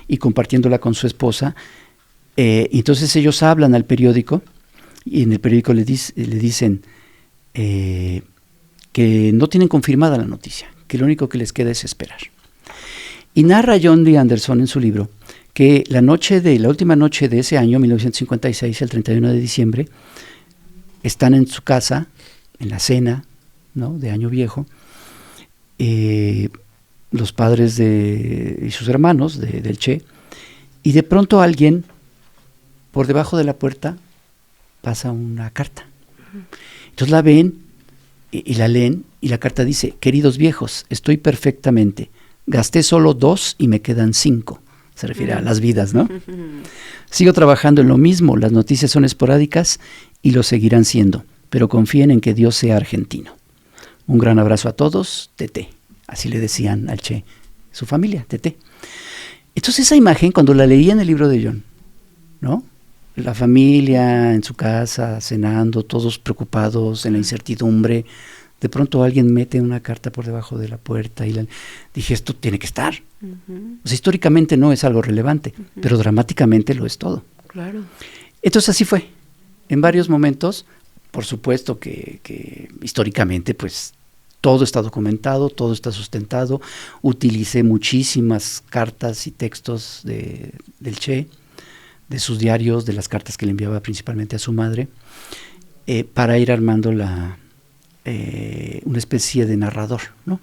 y compartiéndola con su esposa. Entonces ellos hablan al periódico y en el periódico le dicen que no tienen confirmada la noticia, que lo único que les queda es esperar. Y narra John D. Anderson en su libro que la última noche de ese año, 1956, el 31 de diciembre, están en su casa, en la cena, ¿no?, de Año Viejo, los padres y sus hermanos del Che, y de pronto alguien, por debajo de la puerta, pasa una carta. Entonces la ven y la leen, y la carta dice: queridos viejos, estoy perfectamente, gasté solo 2 y me quedan 5. Se refiere a las vidas, ¿no? Sigo trabajando en lo mismo, las noticias son esporádicas y lo seguirán siendo, pero confíen en que Dios sea argentino. Un gran abrazo a todos, Tete. Así le decían al Che, su familia, Tete. Entonces esa imagen, cuando la leí en el libro de John, ¿no?, la familia en su casa, cenando, todos preocupados en la incertidumbre, de pronto alguien mete una carta por debajo de la puerta y dije, esto tiene que estar. O sea, históricamente no es algo relevante, pero dramáticamente lo es todo. Claro. Entonces así fue. En varios momentos, por supuesto que históricamente, pues, todo está documentado, todo está sustentado. Utilicé muchísimas cartas y textos del Che, de sus diarios, de las cartas que le enviaba principalmente a su madre, para ir armando una especie de narrador, ¿no?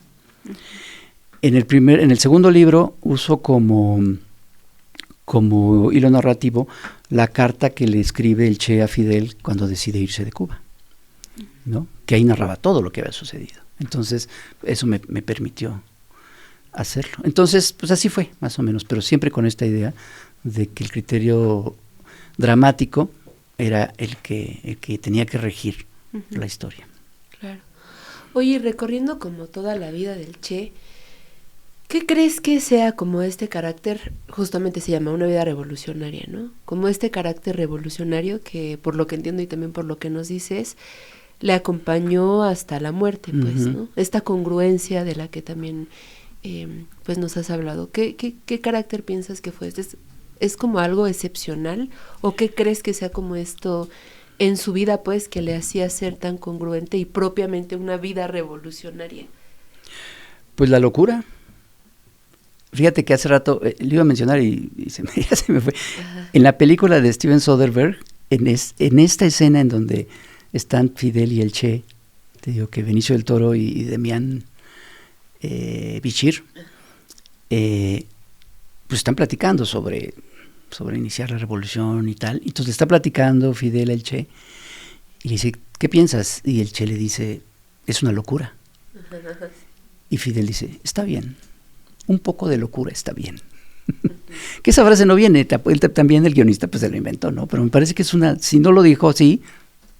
En el segundo libro uso como hilo narrativo la carta que le escribe el Che a Fidel cuando decide irse de Cuba, ¿no?, que ahí narraba todo lo que había sucedido. Entonces eso me permitió hacerlo. Entonces, pues así fue, más o menos, pero siempre con esta idea de que el criterio dramático era el que tenía que regir la historia. Claro. Oye, recorriendo como toda la vida del Che, ¿qué crees que sea como este carácter? Justamente se llama una vida revolucionaria, ¿no? Como este carácter revolucionario que, por lo que entiendo y también por lo que nos dices, le acompañó hasta la muerte, pues, ¿no? Esta congruencia de la que también pues nos has hablado. ¿Qué carácter piensas que fue? ¿Es como algo excepcional? ¿O qué crees que sea como esto en su vida, pues, que le hacía ser tan congruente y propiamente una vida revolucionaria? Pues la locura. Fíjate que hace rato le iba a mencionar y ya se me fue. Ajá. En la película de Steven Soderbergh, en esta escena en donde están Fidel y el Che, te digo que Benicio del Toro y Demián Bichir, pues están platicando sobre iniciar la revolución y tal. Entonces le está platicando Fidel al Che y le dice, ¿qué piensas? Y el Che le dice, es una locura. Y Fidel dice, está bien, un poco de locura está bien. Que esa frase no viene, también el guionista pues se lo inventó, ¿no? Pero me parece que si no lo dijo así,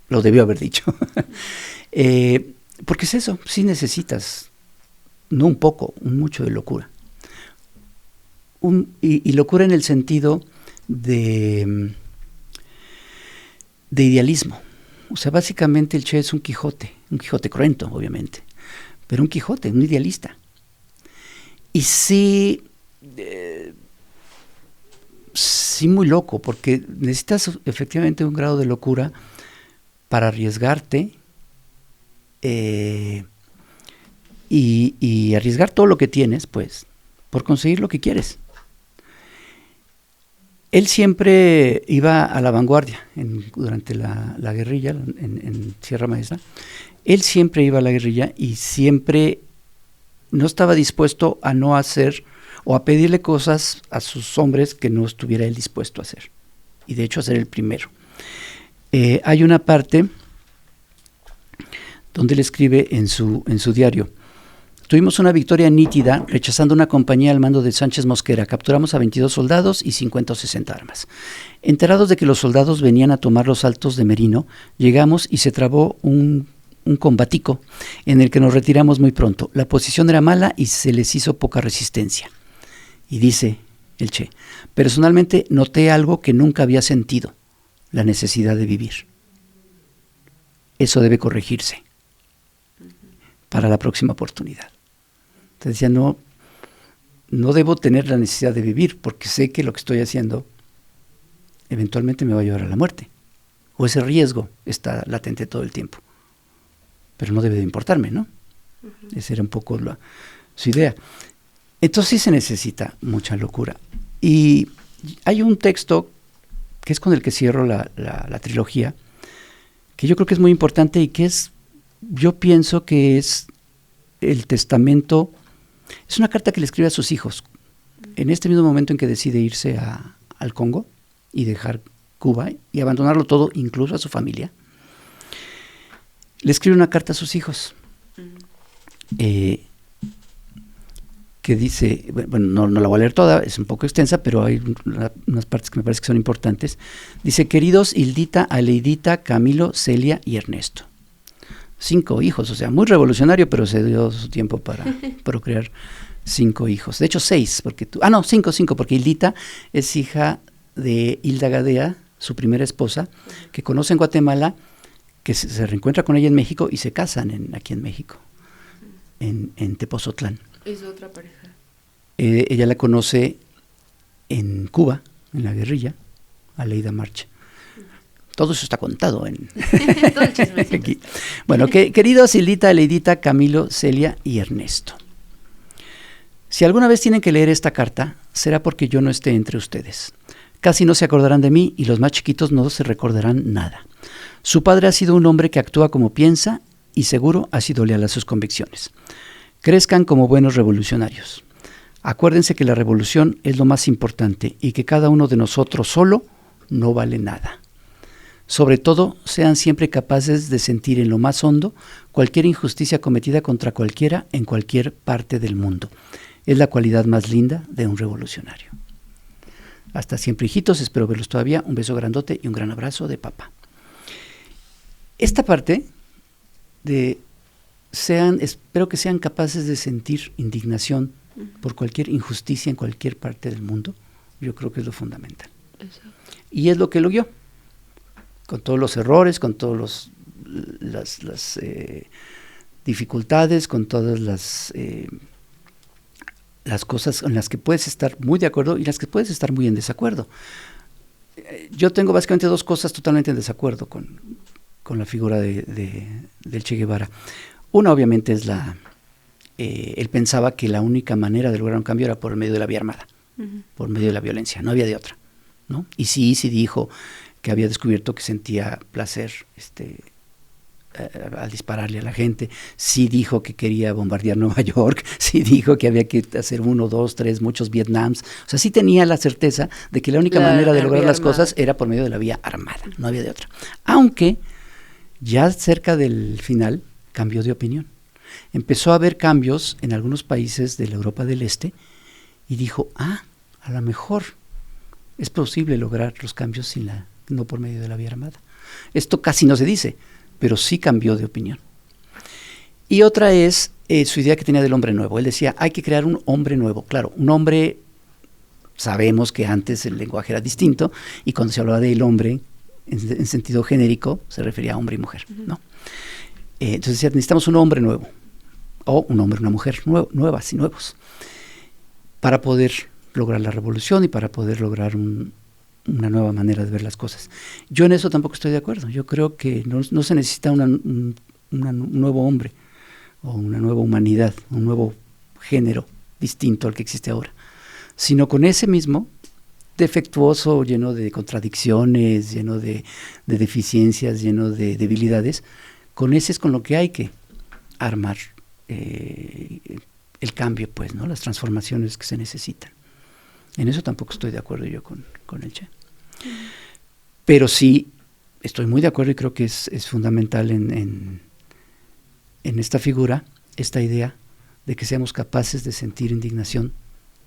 lo debió haber dicho. Porque es eso, sí necesitas, no un poco, un mucho de locura. Y locura en el sentido de idealismo. O sea, básicamente el Che es un Quijote cruento, obviamente, pero un Quijote, un idealista. Y sí muy loco, porque necesitas efectivamente un grado de locura para arriesgarte y arriesgar todo lo que tienes, pues, por conseguir lo que quieres. Él siempre iba a la vanguardia durante la guerrilla en Sierra Maestra. Él siempre iba a la guerrilla y siempre no estaba dispuesto a no hacer o a pedirle cosas a sus hombres que no estuviera él dispuesto a hacer. Y de hecho a ser el primero. Hay una parte donde él escribe en su diario: tuvimos una victoria nítida rechazando una compañía al mando de Sánchez Mosquera. Capturamos a 22 soldados y 50 o 60 armas. Enterados de que los soldados venían a tomar los altos de Merino, llegamos y se trabó un combatico en el que nos retiramos muy pronto. La posición era mala y se les hizo poca resistencia. Y dice el Che, personalmente noté algo que nunca había sentido, la necesidad de vivir. Eso debe corregirse para la próxima oportunidad. Te decía, no debo tener la necesidad de vivir, porque sé que lo que estoy haciendo eventualmente me va a llevar a la muerte. O ese riesgo está latente todo el tiempo. Pero no debe de importarme, ¿no? Uh-huh. Esa era un poco su idea. Entonces sí se necesita mucha locura. Y hay un texto que es con el que cierro la trilogía, que yo creo que es muy importante y que yo pienso que es el testamento, es una carta que le escribe a sus hijos, en este mismo momento en que decide irse al Congo y dejar Cuba y abandonarlo todo, incluso a su familia. Le escribe una carta a sus hijos, que dice, bueno, no la voy a leer toda, es un poco extensa, pero hay unas partes que me parece que son importantes. Dice: queridos Hildita, Aleidita, Camilo, Celia y Ernesto. 5 hijos, o sea, muy revolucionario, pero se dio su tiempo para procrear 5 hijos. De hecho, 6, porque 5, porque Hildita es hija de Hilda Gadea, su primera esposa, que conoce en Guatemala, que se reencuentra con ella en México y se casan aquí en México, en Tepozotlán. ¿Es otra pareja? Ella la conoce en Cuba, en la guerrilla, Aleida Marcha. Todo eso está contado en todo el chisme. Aquí. Bueno, queridos Hildita, Aleidita, Camilo, Celia y Ernesto. Si alguna vez tienen que leer esta carta, será porque yo no esté entre ustedes. Casi no se acordarán de mí y los más chiquitos no se recordarán nada. Su padre ha sido un hombre que actúa como piensa y seguro ha sido leal a sus convicciones. Crezcan como buenos revolucionarios. Acuérdense que la revolución es lo más importante y que cada uno de nosotros solo no vale nada. Sobre todo, sean siempre capaces de sentir en lo más hondo cualquier injusticia cometida contra cualquiera en cualquier parte del mundo. Es la cualidad más linda de un revolucionario. Hasta siempre, hijitos, espero verlos todavía. Un beso grandote y un gran abrazo de papá. Esta parte de espero que sean capaces de sentir indignación por cualquier injusticia en cualquier parte del mundo, yo creo que es lo fundamental. Exacto. Y es lo que lo guió, con todos los errores, con todas las dificultades, con todas las cosas en las que puedes estar muy de acuerdo y las que puedes estar muy en desacuerdo. Yo tengo básicamente 2 cosas totalmente en desacuerdo con la figura del Che Guevara. Una, obviamente, es él pensaba que la única manera de lograr un cambio era por medio de la vía armada, por medio de la violencia, no había de otra, ¿no? Y sí dijo que había descubierto que sentía placer al dispararle a la gente, sí dijo que quería bombardear Nueva York, sí dijo que había que hacer 1, 2, 3, muchos Vietnams, o sea, sí tenía la certeza de que la única manera de lograr las cosas era por medio de la vía armada, no había de otra. Aunque ya cerca del final cambió de opinión. Empezó a haber cambios en algunos países de la Europa del Este y dijo, a lo mejor es posible lograr los cambios no por medio de la vía armada. Esto casi no se dice, pero sí cambió de opinión. Y otra es su idea que tenía del hombre nuevo. Él decía, hay que crear un hombre nuevo. Claro, un hombre, sabemos que antes el lenguaje era distinto y cuando se hablaba del hombre en sentido genérico se refería a hombre y mujer, ¿no? Entonces decía, necesitamos un hombre nuevo, o un hombre y una mujer nuevas y nuevos, para poder lograr la revolución y para poder lograr una nueva manera de ver las cosas. Yo en eso tampoco estoy de acuerdo. Yo creo que no se necesita un nuevo hombre, o una nueva humanidad, un nuevo género distinto al que existe ahora, sino con ese mismo defectuoso, lleno de contradicciones, lleno de deficiencias, lleno de debilidades. Con ese es con lo que hay que armar el cambio, pues, ¿no? Las transformaciones que se necesitan. En eso tampoco estoy de acuerdo yo con el Che. Pero sí estoy muy de acuerdo y creo que es fundamental en esta figura, esta idea de que seamos capaces de sentir indignación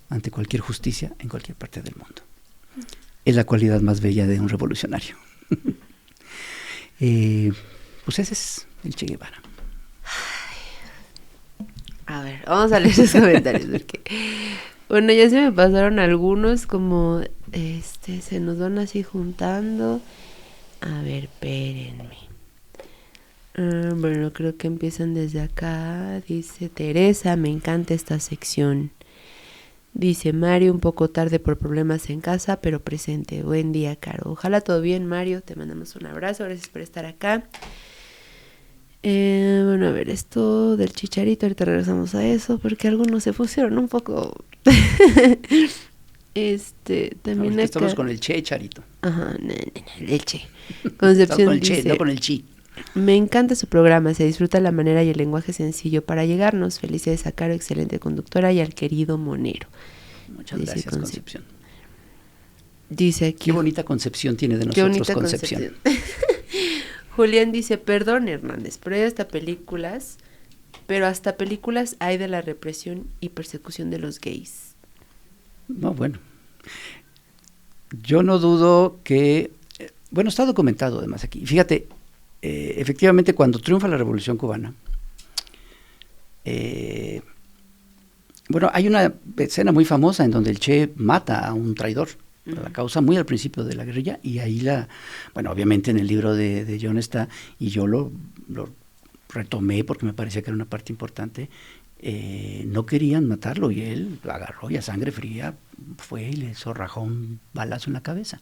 ante cualquier justicia en cualquier parte del mundo. Es la cualidad más bella de un revolucionario. Pues ese es el Che Guevara. A ver, vamos a leer sus comentarios porque, bueno, ya se me pasaron algunos como, se nos van así juntando. A ver, espérenme. Bueno, creo que empiezan desde acá. Dice Teresa, me encanta esta sección. Dice Mario, un poco tarde por problemas en casa, pero presente. Buen día, Caro. Ojalá todo bien, Mario. Te mandamos un abrazo. Gracias por estar acá. Bueno, a ver, esto del chicharito, ahorita regresamos a eso, porque algunos se pusieron un poco... también acá... Estamos con el Che, Charito. Ajá, el Che. Concepción con el dice, Che, no con el Chi. me encanta su programa, se disfruta la manera y el lenguaje sencillo para llegarnos. Felicidades a Caro, excelente conductora, y al querido Monero. Muchas gracias, Concepción. Dice aquí... Qué bonita concepción tiene de nosotros, Concepción. Julián dice, perdón, Hernández, pero hasta películas hay de la represión y persecución de los gays. No, bueno. Yo no dudo que... Bueno, está documentado además aquí. Fíjate, efectivamente cuando triunfa la Revolución Cubana, bueno, hay una escena muy famosa en donde el Che mata a un traidor a la causa muy al principio de la guerrilla, y ahí bueno, obviamente en el libro de John está, y yo lo retomé porque me parecía que era una parte importante. No querían matarlo y él lo agarró y a sangre fría fue y le zorrajó un balazo en la cabeza.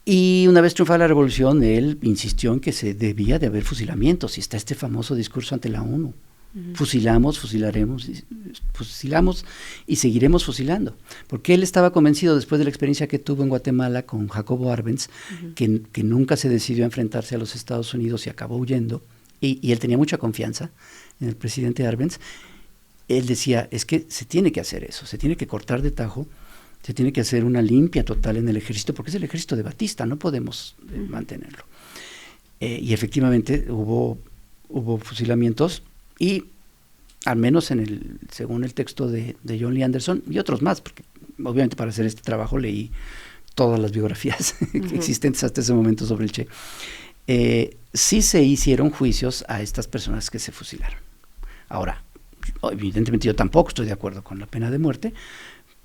Y una vez triunfada la revolución, él insistió en que se debía de haber fusilamientos, y está este famoso discurso ante la ONU. Fusilamos, fusilaremos, fusilamos y seguiremos fusilando. Porque él estaba convencido, después de la experiencia que tuvo en Guatemala con Jacobo Arbenz, que nunca se decidió a enfrentarse a los Estados Unidos y acabó huyendo, y él tenía mucha confianza en el presidente Arbenz. Él decía, es que se tiene que hacer eso, se tiene que cortar de tajo, se tiene que hacer una limpia total en el ejército, porque es el ejército de Batista, no podemos mantenerlo. Y efectivamente hubo fusilamientos, y al menos según el texto de John Lee Anderson y otros más, porque obviamente para hacer este trabajo leí todas las biografías existentes hasta ese momento sobre el Che, sí se hicieron juicios a estas personas que se fusilaron. Ahora, evidentemente yo tampoco estoy de acuerdo con la pena de muerte,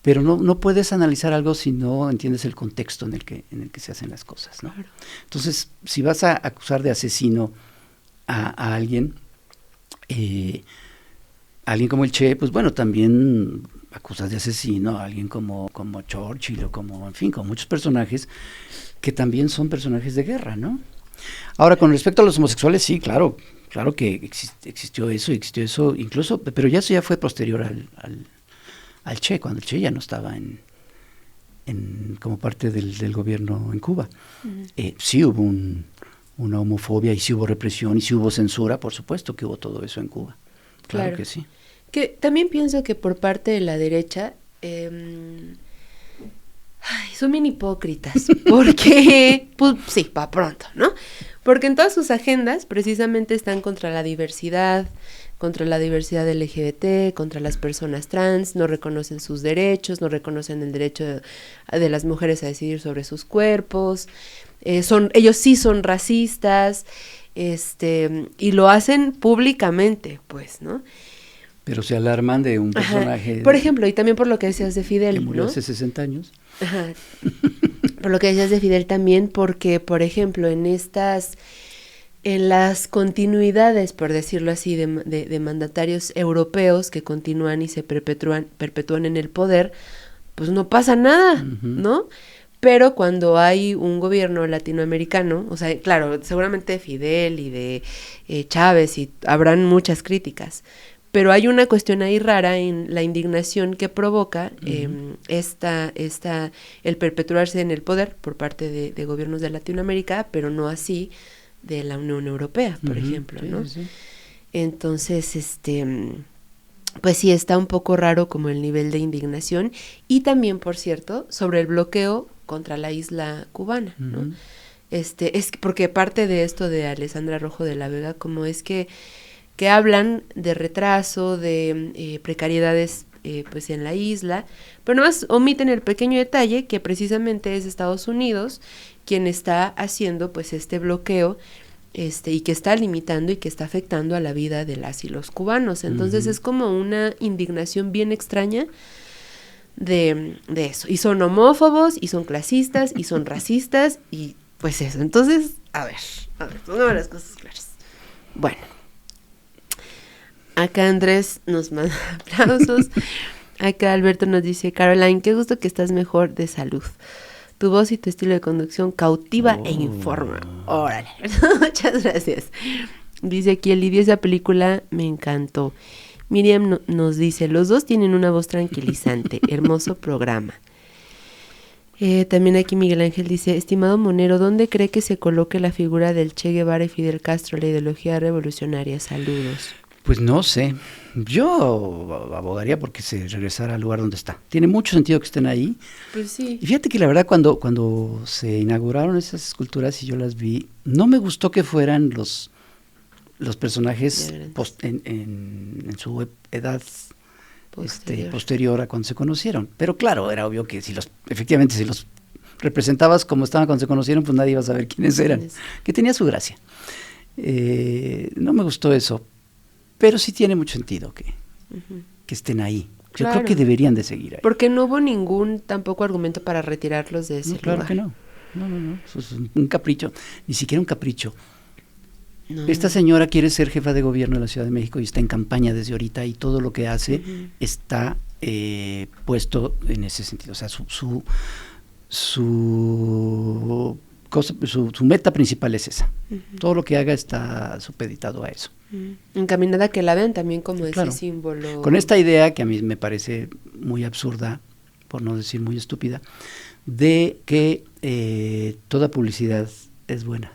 pero no puedes analizar algo si no entiendes el contexto en el que se hacen las cosas, ¿no? Claro. Entonces, si vas a acusar de asesino a alguien, alguien como el Che, pues bueno, también acusas de asesino a alguien como Churchill, o como, en fin, con muchos personajes que también son personajes de guerra, ¿no? Ahora, con respecto a los homosexuales, sí, claro que existió eso, incluso, pero eso ya fue posterior al Che, cuando el Che ya no estaba como parte del gobierno en Cuba. Sí hubo una homofobia, y sí hubo represión, y sí hubo censura, por supuesto que hubo todo eso en Cuba. Claro que sí. Que también pienso que por parte de la derecha son bien hipócritas, porque, pues sí, para pronto, ¿no? Porque en todas sus agendas precisamente están contra la diversidad LGBT, contra las personas trans, no reconocen sus derechos, no reconocen el derecho de las mujeres a decidir sobre sus cuerpos, ellos sí son racistas, y lo hacen públicamente, pues, ¿no? Pero se alarman de un personaje... Por ejemplo, y también por lo que decías de Fidel, que murió, ¿no? hace 60 años. Ajá. Por lo que decías de Fidel también, porque, por ejemplo, en las continuidades, por decirlo así, de mandatarios europeos que continúan y se perpetúan en el poder, pues no pasa nada, ¿no? Pero cuando hay un gobierno latinoamericano, o sea, claro, seguramente de Fidel y de Chávez, y habrán muchas críticas, pero hay una cuestión ahí rara en la indignación que provoca el perpetuarse en el poder por parte de gobiernos de Latinoamérica, pero no así de la Unión Europea, por ejemplo, ¿no? Sí. Entonces, pues sí, está un poco raro como el nivel de indignación, y también, por cierto, sobre el bloqueo contra la isla cubana, ¿no? Es porque parte de esto de Alessandra Rojo de la Vega, como es que hablan de retraso, de precariedades pues en la isla, pero nomás omiten el pequeño detalle que precisamente es Estados Unidos quien está haciendo pues este bloqueo, y que está limitando y que está afectando a la vida de las y los cubanos. Entonces es como una indignación bien extraña de eso. Y son homófobos, y son clasistas, y son racistas, y pues eso. Entonces, a ver, pongamos las cosas claras. Bueno, acá Andrés nos manda aplausos. Acá Alberto nos dice, Caroline, qué gusto que estás mejor de salud. Tu voz y tu estilo de conducción cautiva e informa. Órale, muchas gracias. Dice aquí Lidia, esa película me encantó. Miriam nos dice, los dos tienen una voz tranquilizante, hermoso programa. También aquí Miguel Ángel dice, estimado Monero, ¿dónde cree que se coloque la figura del Che Guevara y Fidel Castro, la ideología revolucionaria? Saludos. Pues no sé, yo abogaría porque se regresara al lugar donde está. Tiene mucho sentido que estén ahí. Pues sí. Y fíjate que la verdad cuando se inauguraron esas esculturas y yo las vi, no me gustó que fueran los personajes en su edad posterior a cuando se conocieron. Pero claro, era obvio que efectivamente si los representabas como estaban cuando se conocieron, pues nadie iba a saber quiénes eran, que tenía su gracia. No me gustó eso, pero sí tiene mucho sentido que estén ahí. Yo creo que deberían de seguir ahí. Porque no hubo ningún tampoco argumento para retirarlos de ese lugar. Claro que no. No. Eso es un capricho, ni siquiera un capricho. No. Esta señora quiere ser jefa de gobierno de la Ciudad de México y está en campaña desde ahorita y todo lo que hace está puesto en ese sentido. O sea, su meta principal es esa. Todo lo que haga está supeditado a eso. Encaminada a que la vean también como ese símbolo. Con esta idea que a mí me parece muy absurda, por no decir muy estúpida, de que toda publicidad es buena.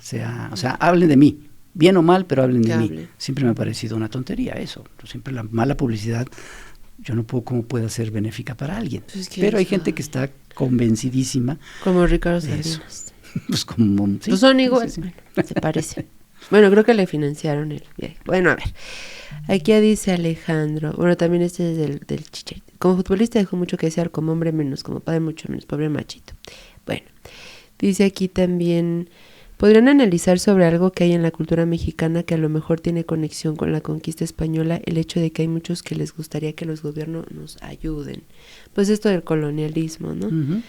O sea, hablen de mí. Bien o mal, pero hablen de mí. Siempre me ha parecido una tontería eso. Siempre la mala publicidad, yo no puedo cómo pueda ser benéfica para alguien. Pues pero hay gente que está convencidísima. Como Ricardo Salinas. Pues como... Sí, pues son igual, sí. Bueno, se parecen. Bueno, creo que le financiaron el viaje. Bueno, a ver. Aquí ya dice Alejandro. Bueno, también este es del Chicharito. Como futbolista dejó mucho que desear, como hombre menos, como padre mucho menos, pobre machito. Bueno, dice aquí también... ¿Podrían analizar sobre algo que hay en la cultura mexicana que a lo mejor tiene conexión con la conquista española, el hecho de que hay muchos que les gustaría que los gobiernos nos ayuden? Pues esto del colonialismo, ¿no?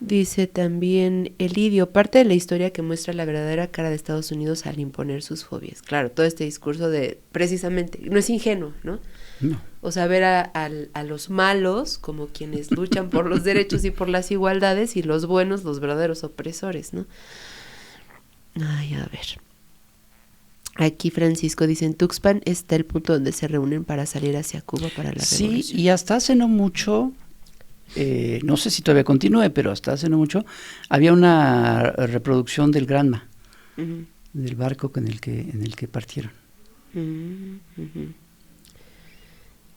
Dice también Elidio, parte de la historia que muestra la verdadera cara de Estados Unidos al imponer sus fobias. Claro, todo este discurso de, precisamente, no es ingenuo, ¿no? No. O sea, ver a los malos como quienes luchan por los derechos y por las igualdades y los buenos, los verdaderos opresores, ¿no? Ay, a ver. Aquí Francisco dice, en Tuxpan está el punto donde se reúnen para salir hacia Cuba para la revolución. Sí, y hasta hace no mucho, no sé si todavía continúe, pero hasta hace no mucho, había una reproducción del Granma, del barco en el que partieron.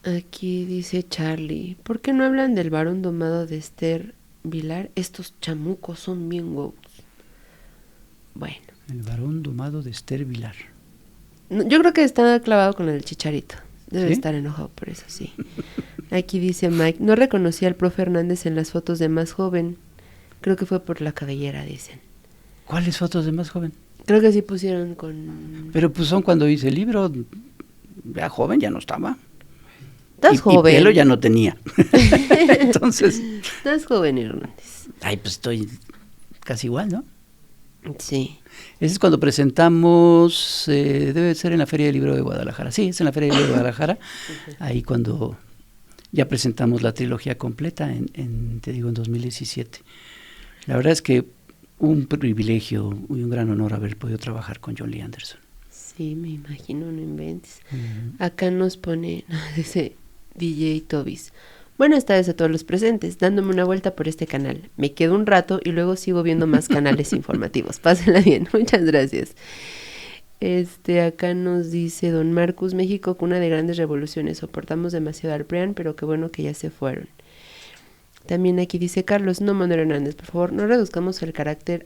Aquí dice Charlie, ¿por qué no hablan del varón domado de Esther Vilar? Estos chamucos son bien huevos. Bueno. El varón domado de Esther Vilar. Yo creo que está clavado con el Chicharito. Debe estar enojado por eso, sí. Aquí dice Mike, no reconocí al profe Hernández en las fotos de más joven. Creo que fue por la cabellera, dicen. ¿Cuáles fotos de más joven? Creo que sí pusieron con... Pero pues son cuando hice el libro, ya joven ya no estaba. ¿Estás joven? Y pelo ya no tenía. Entonces... Estás joven, Hernández. Ay, pues estoy casi igual, ¿no? Sí. Ese es cuando presentamos, debe ser en la Feria del Libro de Guadalajara. Sí, es en la Feria del Libro de Guadalajara. Ahí cuando ya presentamos la trilogía completa, te digo, en 2017. La verdad es que un privilegio y un gran honor haber podido trabajar con John Lee Anderson. Sí, me imagino, no inventes. Acá nos pone, dice DJ Tobis. Buenas tardes a todos los presentes, dándome una vuelta por este canal. Me quedo un rato y luego sigo viendo más canales informativos. Pásenla bien, muchas gracias. Acá nos dice Don Marcus, México, cuna de grandes revoluciones. Soportamos demasiado al PRIAN, pero qué bueno que ya se fueron. También aquí dice Carlos, no, Manuel Hernández, por favor, no reduzcamos el carácter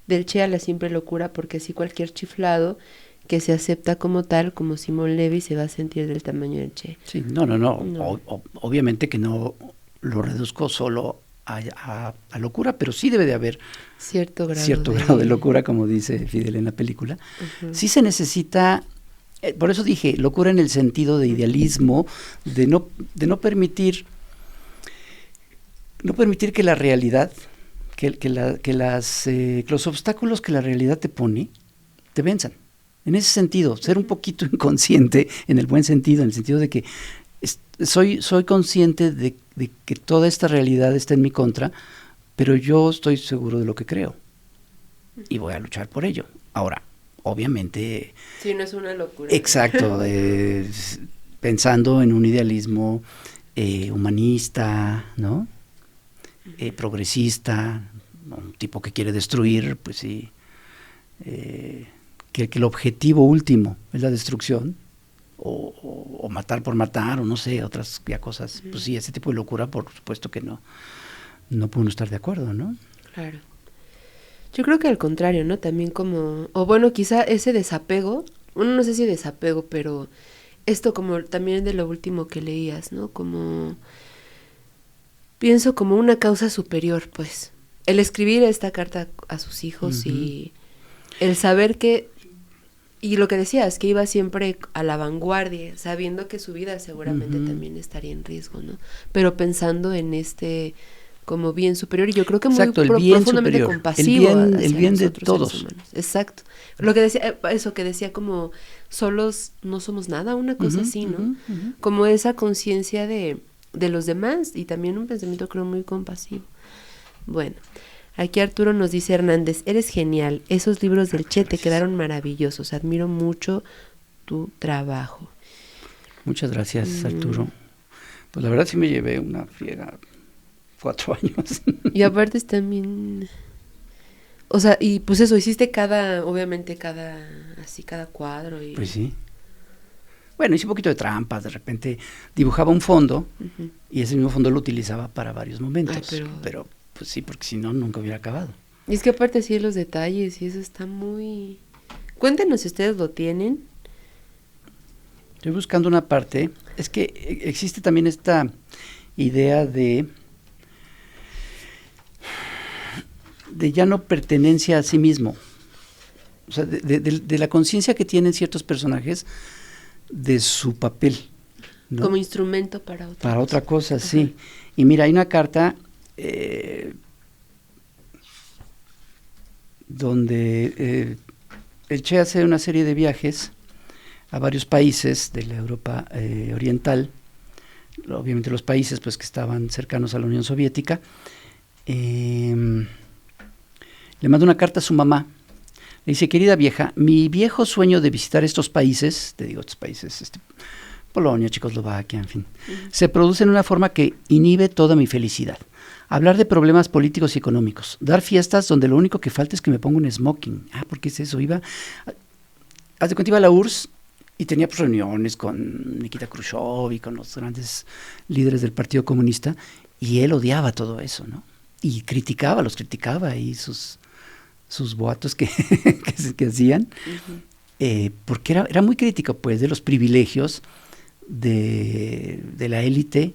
del Che a la simple locura, porque así cualquier chiflado que se acepta como tal, como Simón Levy, se va a sentir del tamaño del Che. Sí, no. Obviamente que no lo reduzco solo a locura, pero sí debe de haber cierto grado de locura, como dice Fidel en la película. Sí se necesita, por eso dije, locura en el sentido de idealismo, de no permitir que la realidad, que los obstáculos que la realidad te pone, te venzan. En ese sentido, ser un poquito inconsciente, en el buen sentido, en el sentido de que soy consciente de que toda esta realidad está en mi contra, pero yo estoy seguro de lo que creo y voy a luchar por ello. Ahora, obviamente... Sí, no es una locura. Exacto, pensando en un idealismo humanista, ¿no? Progresista, un tipo que quiere destruir, pues sí, que el objetivo último es la destrucción, o matar por matar, o no sé, otras ya cosas, pues sí, ese tipo de locura, por supuesto que no puedo estar de acuerdo, ¿no? Claro. Yo creo que al contrario, ¿no? También como, o bueno, quizá ese desapego, bueno, no sé si desapego, pero esto como también de lo último que leías, ¿no? Como, pienso como una causa superior, pues. El escribir esta carta a sus hijos y el saber que, y lo que decías, que iba siempre a la vanguardia, sabiendo que su vida seguramente también estaría en riesgo, ¿no? Pero pensando en este como bien superior, y yo creo que exacto, muy profundamente superior, compasivo el bien de todos. Exacto. Lo que decía, eso que decía como solos no somos nada, una cosa así, ¿no? Como esa conciencia de los demás, y también un pensamiento creo muy compasivo. Bueno, aquí Arturo nos dice: Hernández, eres genial, esos libros del Che te quedaron maravillosos, admiro mucho tu trabajo. Muchas gracias, Arturo. Pues la verdad sí me llevé una friega 4 años. Y aparte también, o sea, y pues eso, hiciste obviamente cada cuadro. Y... Pues sí. Bueno, hice un poquito de trampas, de repente dibujaba un fondo y ese mismo fondo lo utilizaba para varios momentos. Pero pues sí, porque si no, nunca hubiera acabado. Y es que aparte sí, los detalles y eso está muy... Cuéntenos si ustedes lo tienen. Estoy buscando una parte. Es que existe también esta idea de ya no pertenencia a sí mismo. O sea, de la conciencia que tienen ciertos personajes de su papel, ¿no? Como instrumento para otra cosa, sí. Y mira, hay una carta donde el Che hace una serie de viajes a varios países de la Europa oriental, obviamente los países pues que estaban cercanos a la Unión Soviética. Le manda una carta a su mamá. Le dice: querida vieja, mi viejo sueño de visitar estos países, Polonia, Checoslovaquia, en fin, se produce en una forma que inhibe toda mi felicidad. Hablar de problemas políticos y económicos, dar fiestas donde lo único que falta es que me ponga un smoking. ¿Por qué es eso? Haz de cuenta, iba a la URSS y tenía pues reuniones con Nikita Khrushchev y con los grandes líderes del Partido Comunista, y él odiaba todo eso, ¿no? Y los criticaba y sus boatos que hacían, porque era muy crítico, pues, de los privilegios de la élite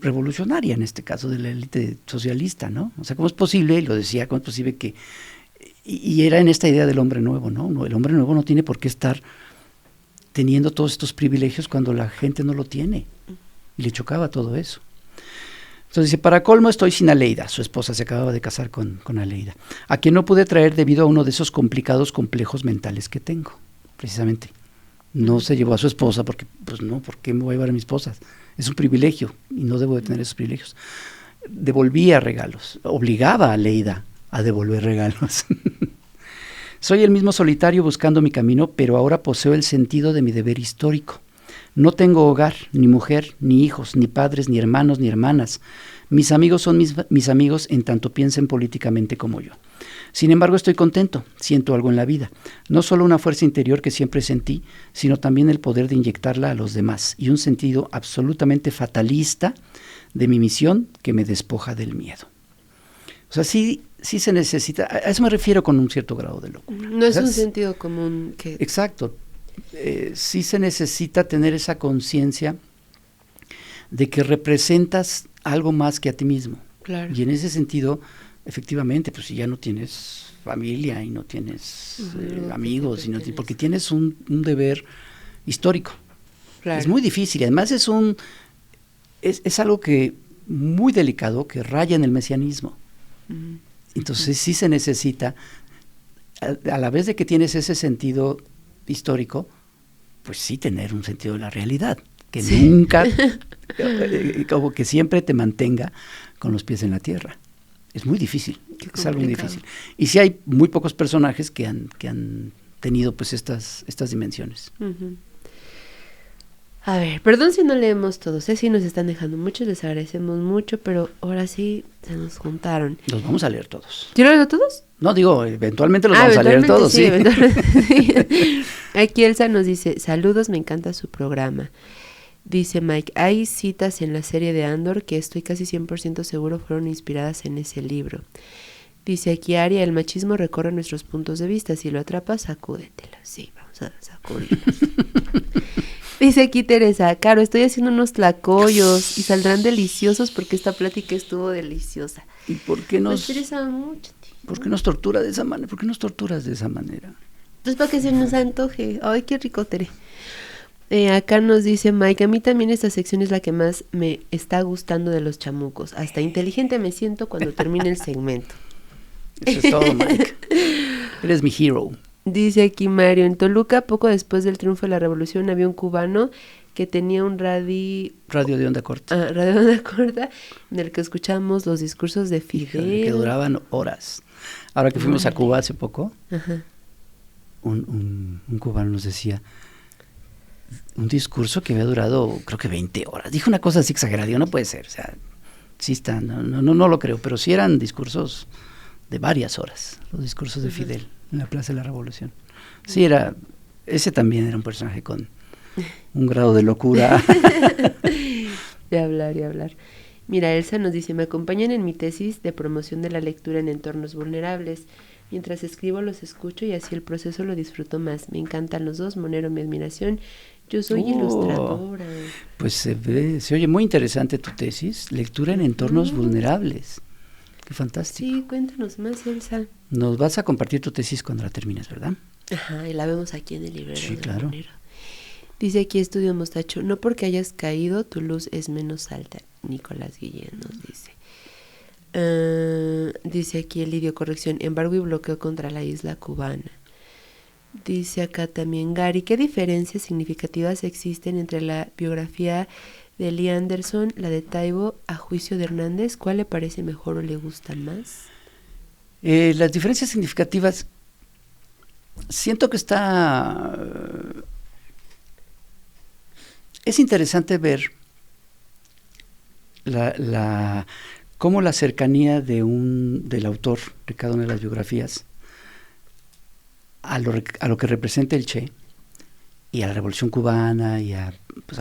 revolucionaria, en este caso, de la élite socialista, ¿no? O sea, ¿cómo es posible? Y lo decía, ¿cómo es posible que...? Y era en esta idea del hombre nuevo, ¿no? El hombre nuevo no tiene por qué estar teniendo todos estos privilegios cuando la gente no lo tiene. Y le chocaba todo eso. Entonces dice: para colmo estoy sin Aleida, su esposa, se acababa de casar con Aleida, a quien no pude traer debido a uno de esos complicados complejos mentales que tengo, precisamente. No se llevó a su esposa porque, pues no, ¿por qué me voy a llevar a mi esposa? Es un privilegio y no debo de tener esos privilegios. Devolvía regalos, obligaba a Aleida a devolver regalos. Soy el mismo solitario buscando mi camino, pero ahora poseo el sentido de mi deber histórico. No tengo hogar, ni mujer, ni hijos, ni padres, ni hermanos, ni hermanas. Mis amigos son mis amigos en tanto piensen políticamente como yo. Sin embargo, estoy contento, siento algo en la vida. No solo una fuerza interior que siempre sentí, sino también el poder de inyectarla a los demás y un sentido absolutamente fatalista de mi misión que me despoja del miedo. O sea, sí se necesita, a eso me refiero con un cierto grado de locura. No es un sentido común que... Exacto. Sí se necesita tener esa conciencia de que representas algo más que a ti mismo. Claro. Y en ese sentido, efectivamente, pues si ya no tienes familia y no tienes amigos, porque tienes un deber histórico. Claro. Es muy difícil, además es algo que muy delicado, que raya en el mesianismo. Entonces sí se necesita a la vez de que tienes ese sentido histórico, pues sí tener un sentido de la realidad, que nunca, como que siempre te mantenga con los pies en la tierra. Es muy difícil, es algo muy difícil. Y sí hay muy pocos personajes que han tenido pues estas dimensiones. Uh-huh. A ver, perdón si no leemos todos, sí nos están dejando muchos, les agradecemos mucho, pero ahora sí se nos juntaron. Los vamos a leer todos. ¿Quiero leerlos todos? No, digo, eventualmente los vamos a leer todos, sí. Sí. Aquí Elsa nos dice, saludos, me encanta su programa. Dice Mike, hay citas en la serie de Andor que estoy casi 100% seguro fueron inspiradas en ese libro. Dice aquí Aria, el machismo recorre nuestros puntos de vista, si lo atrapas, sacúdetelo. Sí, vamos a sacudirlos. Dice aquí Teresa, Caro, estoy haciendo unos tlacoyos y saldrán deliciosos porque esta plática estuvo deliciosa. ¿Y por qué nos interesa mucho, tío? ¿Por qué nos tortura de esa manera? ¿Por qué nos torturas de esa manera? Pues para que se nos antoje. Ay, qué rico, Tere. Acá nos dice Mike, a mí también esta sección es la que más me está gustando de los chamucos. Hasta inteligente me siento cuando termine el segmento. Eso es todo, Mike. Eres mi hero. Dice aquí Mario, en Toluca, poco después del triunfo de la revolución, había un cubano que tenía un radio de onda corta. Radio de onda corta, en el que escuchamos los discursos de Fidel. Híjole, que duraban horas. Ahora que fuimos a Cuba hace poco, un cubano nos decía un discurso que había durado, creo que 20 horas. Dijo una cosa así exagerada, digo, no puede ser, o sea, sí está, no lo creo, pero sí eran discursos de varias horas, los discursos de Fidel en la Plaza de la Revolución. Sí, ese también era un personaje con un grado de locura. De hablar y hablar. Mira, Elsa nos dice, me acompañan en mi tesis de promoción de la lectura en entornos vulnerables. Mientras escribo los escucho y así el proceso lo disfruto más. Me encantan los dos, Monero mi admiración. Yo soy ilustradora. Pues se oye muy interesante tu tesis, lectura en entornos vulnerables. Qué fantástico. Sí, cuéntanos más, Elsa. Nos vas a compartir tu tesis cuando la termines, ¿verdad? Ajá, y la vemos aquí en el librero. Sí, claro. Monero. Dice aquí Estudio Mostacho, no porque hayas caído, tu luz es menos alta. Nicolás Guillén nos dice. Dice aquí Elidio, corrección, embargo y bloqueo contra la isla cubana. Dice acá también Gary, ¿qué diferencias significativas existen entre la biografía de Lee Anderson, la de Taibo, a juicio de Hernández? ¿Cuál le parece mejor o le gusta más? Las diferencias significativas, siento que es interesante ver cómo la cercanía del autor de cada una de las biografías a lo que representa el Che y a la Revolución Cubana y a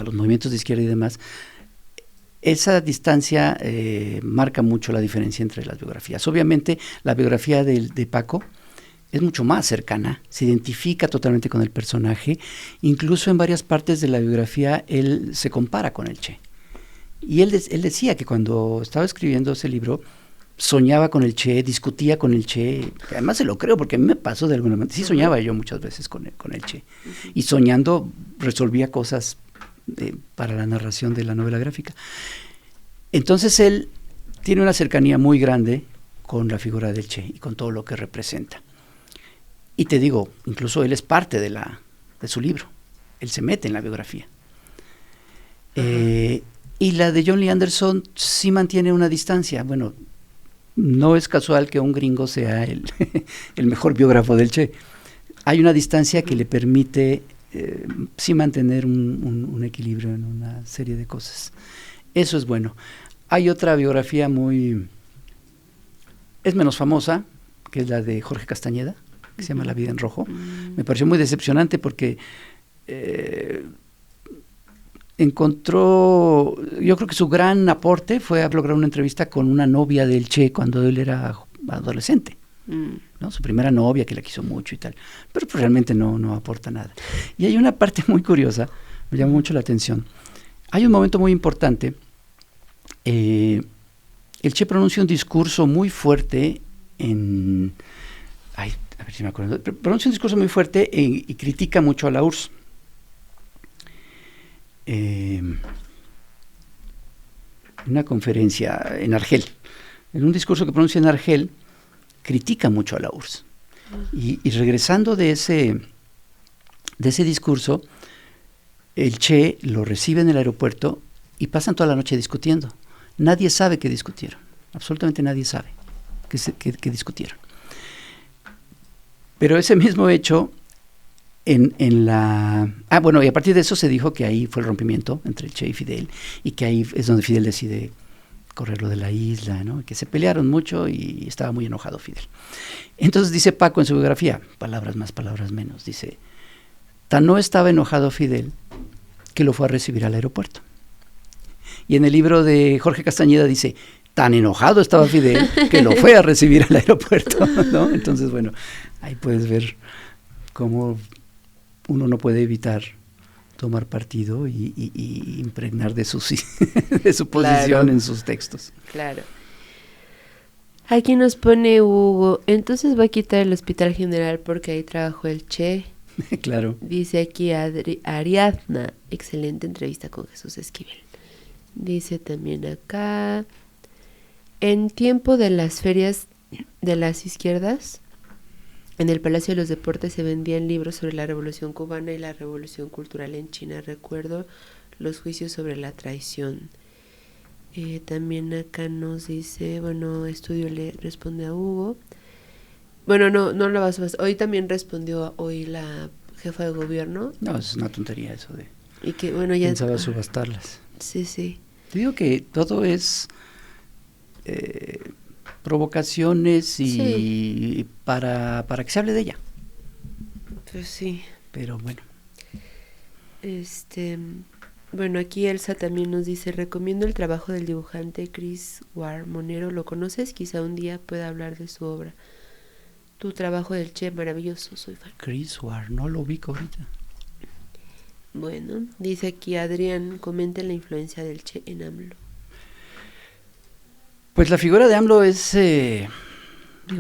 los movimientos de izquierda y demás, esa distancia marca mucho la diferencia entre las biografías. Obviamente la biografía de Paco es mucho más cercana, se identifica totalmente con el personaje, incluso en varias partes de la biografía él se compara con el Che. Y él decía que cuando estaba escribiendo ese libro, soñaba con el Che, discutía con el Che, además se lo creo porque a mí me pasó de alguna manera, sí soñaba yo muchas veces con el Che, y soñando resolvía cosas para la narración de la novela gráfica. Entonces él tiene una cercanía muy grande con la figura del Che y con todo lo que representa. Y te digo, incluso él es parte de su libro, él se mete en la biografía. Y la de John Lee Anderson sí mantiene una distancia. Bueno, no es casual que un gringo sea el mejor biógrafo del Che. Hay una distancia que le permite sí mantener un equilibrio en una serie de cosas. Eso es bueno. Hay otra biografía es menos famosa, que es la de Jorge Castañeda, que se llama La vida en rojo. Me pareció muy decepcionante porque yo creo que su gran aporte fue a lograr una entrevista con una novia del Che cuando él era adolescente, ¿no? Su primera novia que la quiso mucho y tal, pero pues realmente no aporta nada. Y hay una parte muy curiosa, me llamó mucho la atención. Hay un momento muy importante, el Che pronuncia un discurso muy fuerte a ver si me acuerdo, pronuncia un discurso muy fuerte y critica mucho a la URSS. Una conferencia en Argel, en un discurso que pronuncia en Argel, critica mucho a la URSS Y regresando de ese discurso, el Che lo recibe en el aeropuerto y pasan toda la noche discutiendo. Nadie sabe qué discutieron, absolutamente nadie sabe qué discutieron. Pero ese mismo hecho, y a partir de eso se dijo que ahí fue el rompimiento entre el Che y Fidel, y que ahí es donde Fidel decide correrlo de la isla, ¿no? Que se pelearon mucho y estaba muy enojado Fidel. Entonces dice Paco en su biografía, palabras más, palabras menos, dice, tan no estaba enojado Fidel que lo fue a recibir al aeropuerto. Y en el libro de Jorge Castañeda dice, tan enojado estaba Fidel que lo fue a recibir al aeropuerto, ¿no? Entonces, bueno, ahí puedes ver cómo uno no puede evitar tomar partido y impregnar de su posición en sus textos. Claro. Aquí nos pone Hugo, entonces va a quitar el Hospital General porque ahí trabajó el Che. Claro. Dice aquí Ariadna, excelente entrevista con Jesús Esquivel. Dice también acá, en tiempo de las ferias de las izquierdas, en el Palacio de los Deportes se vendían libros sobre la Revolución Cubana y la Revolución Cultural en China. Recuerdo los juicios sobre la traición. También acá nos dice, bueno, Estudio le responde a Hugo. Bueno, no lo vas a... Hoy también respondió hoy la jefa de gobierno. No, es una tontería eso de... Y que, bueno, ya... Pensaba subastarlas. Sí. Te digo que todo es... provocaciones y sí, para que se hable de ella. Pues sí. Pero bueno. Bueno, aquí Elsa también nos dice, recomiendo el trabajo del dibujante Chris Ware Monero. ¿Lo conoces? Quizá un día pueda hablar de su obra. Tu trabajo del Che, maravilloso, soy fan. Chris Ware, no lo ubico ahorita. Bueno, dice aquí Adrián, comenta la influencia del Che en AMLO. Pues la figura de AMLO es,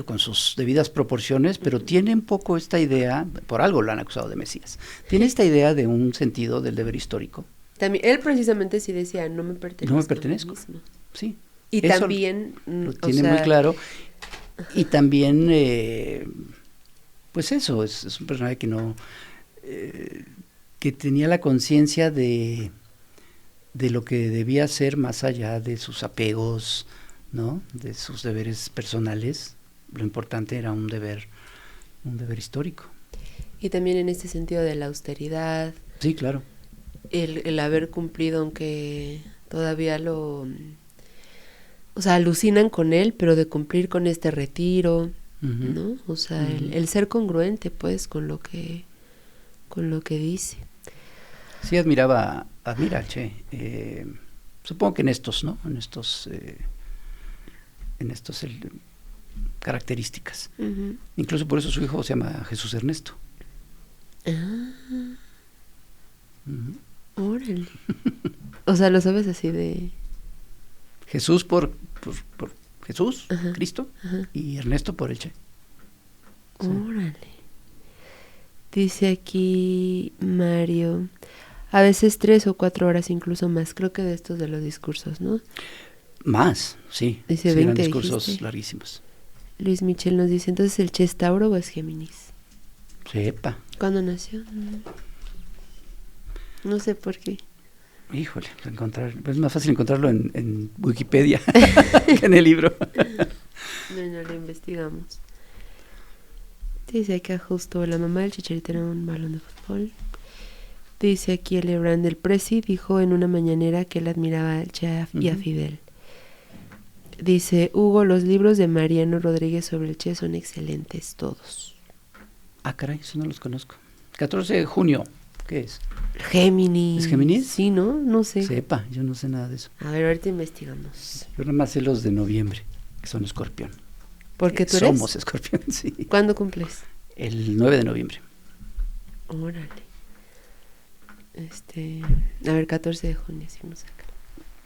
con sus debidas proporciones, pero tiene un poco esta idea, por algo lo han acusado de Mesías, tiene esta idea de un sentido del deber histórico. También, él precisamente sí decía, no me pertenezco. No me pertenezco, sí. Y eso también... lo tiene muy claro. Y también, pues eso, es un personaje que no... que tenía la conciencia de lo que debía ser más allá de sus apegos, ¿no? De sus deberes personales. Lo importante era un deber histórico. Y también en este sentido de la austeridad. Sí, claro. El haber cumplido, aunque todavía alucinan con él, pero de cumplir con este retiro, ¿no? O sea, el ser congruente, pues, con lo que dice. Sí, admira Che. Supongo que en estos, ¿no? En estos características. Incluso por eso su hijo se llama Jesús Ernesto. Órale. O sea, lo sabes así de... Jesús por Jesús, Cristo, y Ernesto por el Che. Sí. Órale. Dice aquí Mario, a veces 3 o 4 horas, incluso más, creo que de estos de los discursos, ¿no? Más, sí. Dice sí, 20, eran discursos dijiste. Larguísimos. Luis Michel nos dice, ¿entonces el Che es Tauro o es Géminis? Sepa. ¿Cuándo nació? No sé por qué. Híjole, es más fácil encontrarlo en Wikipedia que en el libro. No lo investigamos. Dice acá justo la mamá del Chicharito era un balón de fútbol. Dice aquí el Ebrard del Presi, dijo en una mañanera que él admiraba al Che y a Fidel. Dice Hugo, los libros de Mariano Rodríguez sobre el Che son excelentes todos. Ah, caray, eso no los conozco. 14 de junio, ¿qué es? Géminis. ¿Es Géminis? Sí, ¿no? No sé. Sepa, yo no sé nada de eso. A ver, ahorita investigamos. Yo nada más sé los de noviembre, que son Escorpión. ¿Porque tú eres? Somos Escorpión, sí. ¿Cuándo cumples? El 9 de noviembre. Órale. A ver, 14 de junio, sí, vamos a sacar.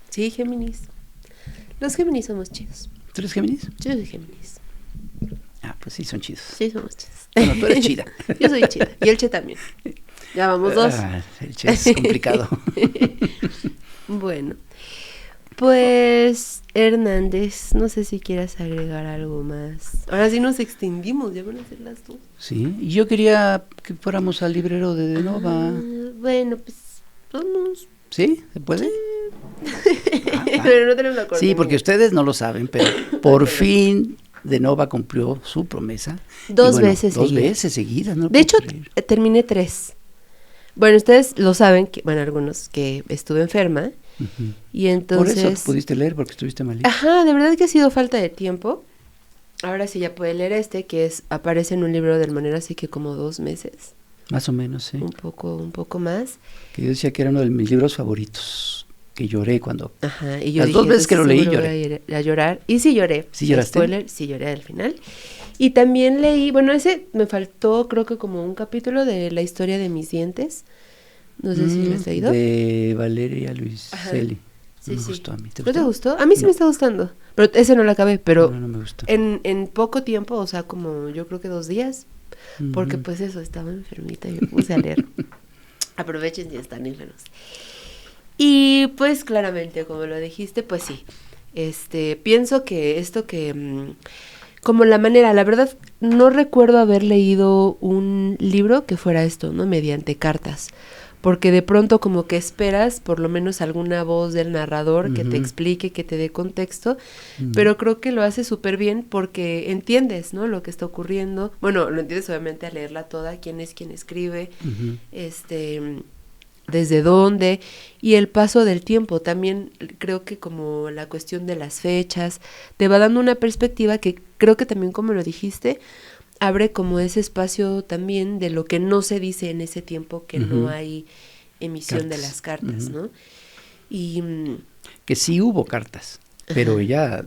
Sí, Géminis. Los Géminis somos chidos. ¿Tú eres Géminis? Yo soy Géminis. Ah, pues sí, son chidos. Sí, somos chidos. Bueno, tú eres chida. Yo soy chida. Y el Che también. Ya vamos 2. El Che es complicado. Bueno. Pues, Hernández, no sé si quieras agregar algo más. Ahora sí nos extendimos, ya van a ser las 2. Sí, y yo quería que fuéramos al librero de Denova. Bueno, pues, vamos. ¿Sí? ¿Se puede? Pero no tenemos la corte. Sí, porque ustedes no lo saben, pero por fin Denova cumplió su promesa. Dos veces seguidas. No de hecho, terminé 3. Bueno, ustedes lo saben, que, bueno, algunos, que estuve enferma. Uh-huh. Y entonces... Por eso pudiste leer, porque estuviste malita. Ajá, de verdad que ha sido falta de tiempo. Ahora sí ya puede leer aparece en un libro del Monero, así que como 2 meses. Más o menos, sí. Un poco más. Que yo decía que era uno de mis libros favoritos, que lloré cuando... Ajá, y yo las 2 veces que lo leí lloré. A llorar, y sí lloré. ¿Sí lloraste? Spoiler, sí lloré al final. Y también leí, bueno, ese me faltó creo que como un capítulo de la historia de mis dientes. No sé si lo has leído. De Valeria Luiselli. Sí, me sí. gustó a mí. ¿No te gustó? A mí sí me está gustando. Pero ese no lo acabé, pero no me gustó. En poco tiempo, o sea, como yo creo que 2 días, porque pues eso, estaba enfermita y me puse a leer. Aprovechen si están enfermos. Y pues claramente, como lo dijiste, pues sí. Pienso que esto que... como la manera, la verdad, no recuerdo haber leído un libro que fuera esto, ¿no? Mediante cartas. Porque de pronto como que esperas por lo menos alguna voz del narrador que te explique, que te dé contexto, pero creo que lo hace súper bien porque entiendes, ¿no? Lo que está ocurriendo. Bueno, lo entiendes obviamente al leerla toda, quién es quien escribe, desde dónde, y el paso del tiempo. También creo que como la cuestión de las fechas, te va dando una perspectiva que creo que también, como lo dijiste, abre como ese espacio también de lo que no se dice en ese tiempo, que no hay emisión de las cartas, ¿no? Y que sí hubo cartas, pero ella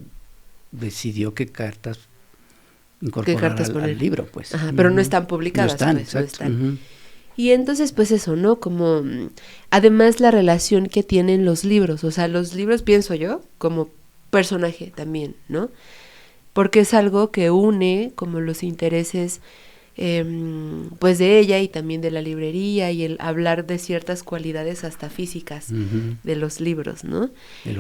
decidió qué cartas incorporar al libro, pues. Ajá, pero no están publicadas. No están, pues, exacto. No están. Y entonces, pues eso, ¿no? Como, además la relación que tienen los libros, o sea, los libros, pienso yo, como personaje también, ¿no? Porque es algo que une como los intereses pues de ella y también de la librería y el hablar de ciertas cualidades hasta físicas de los libros, ¿no? El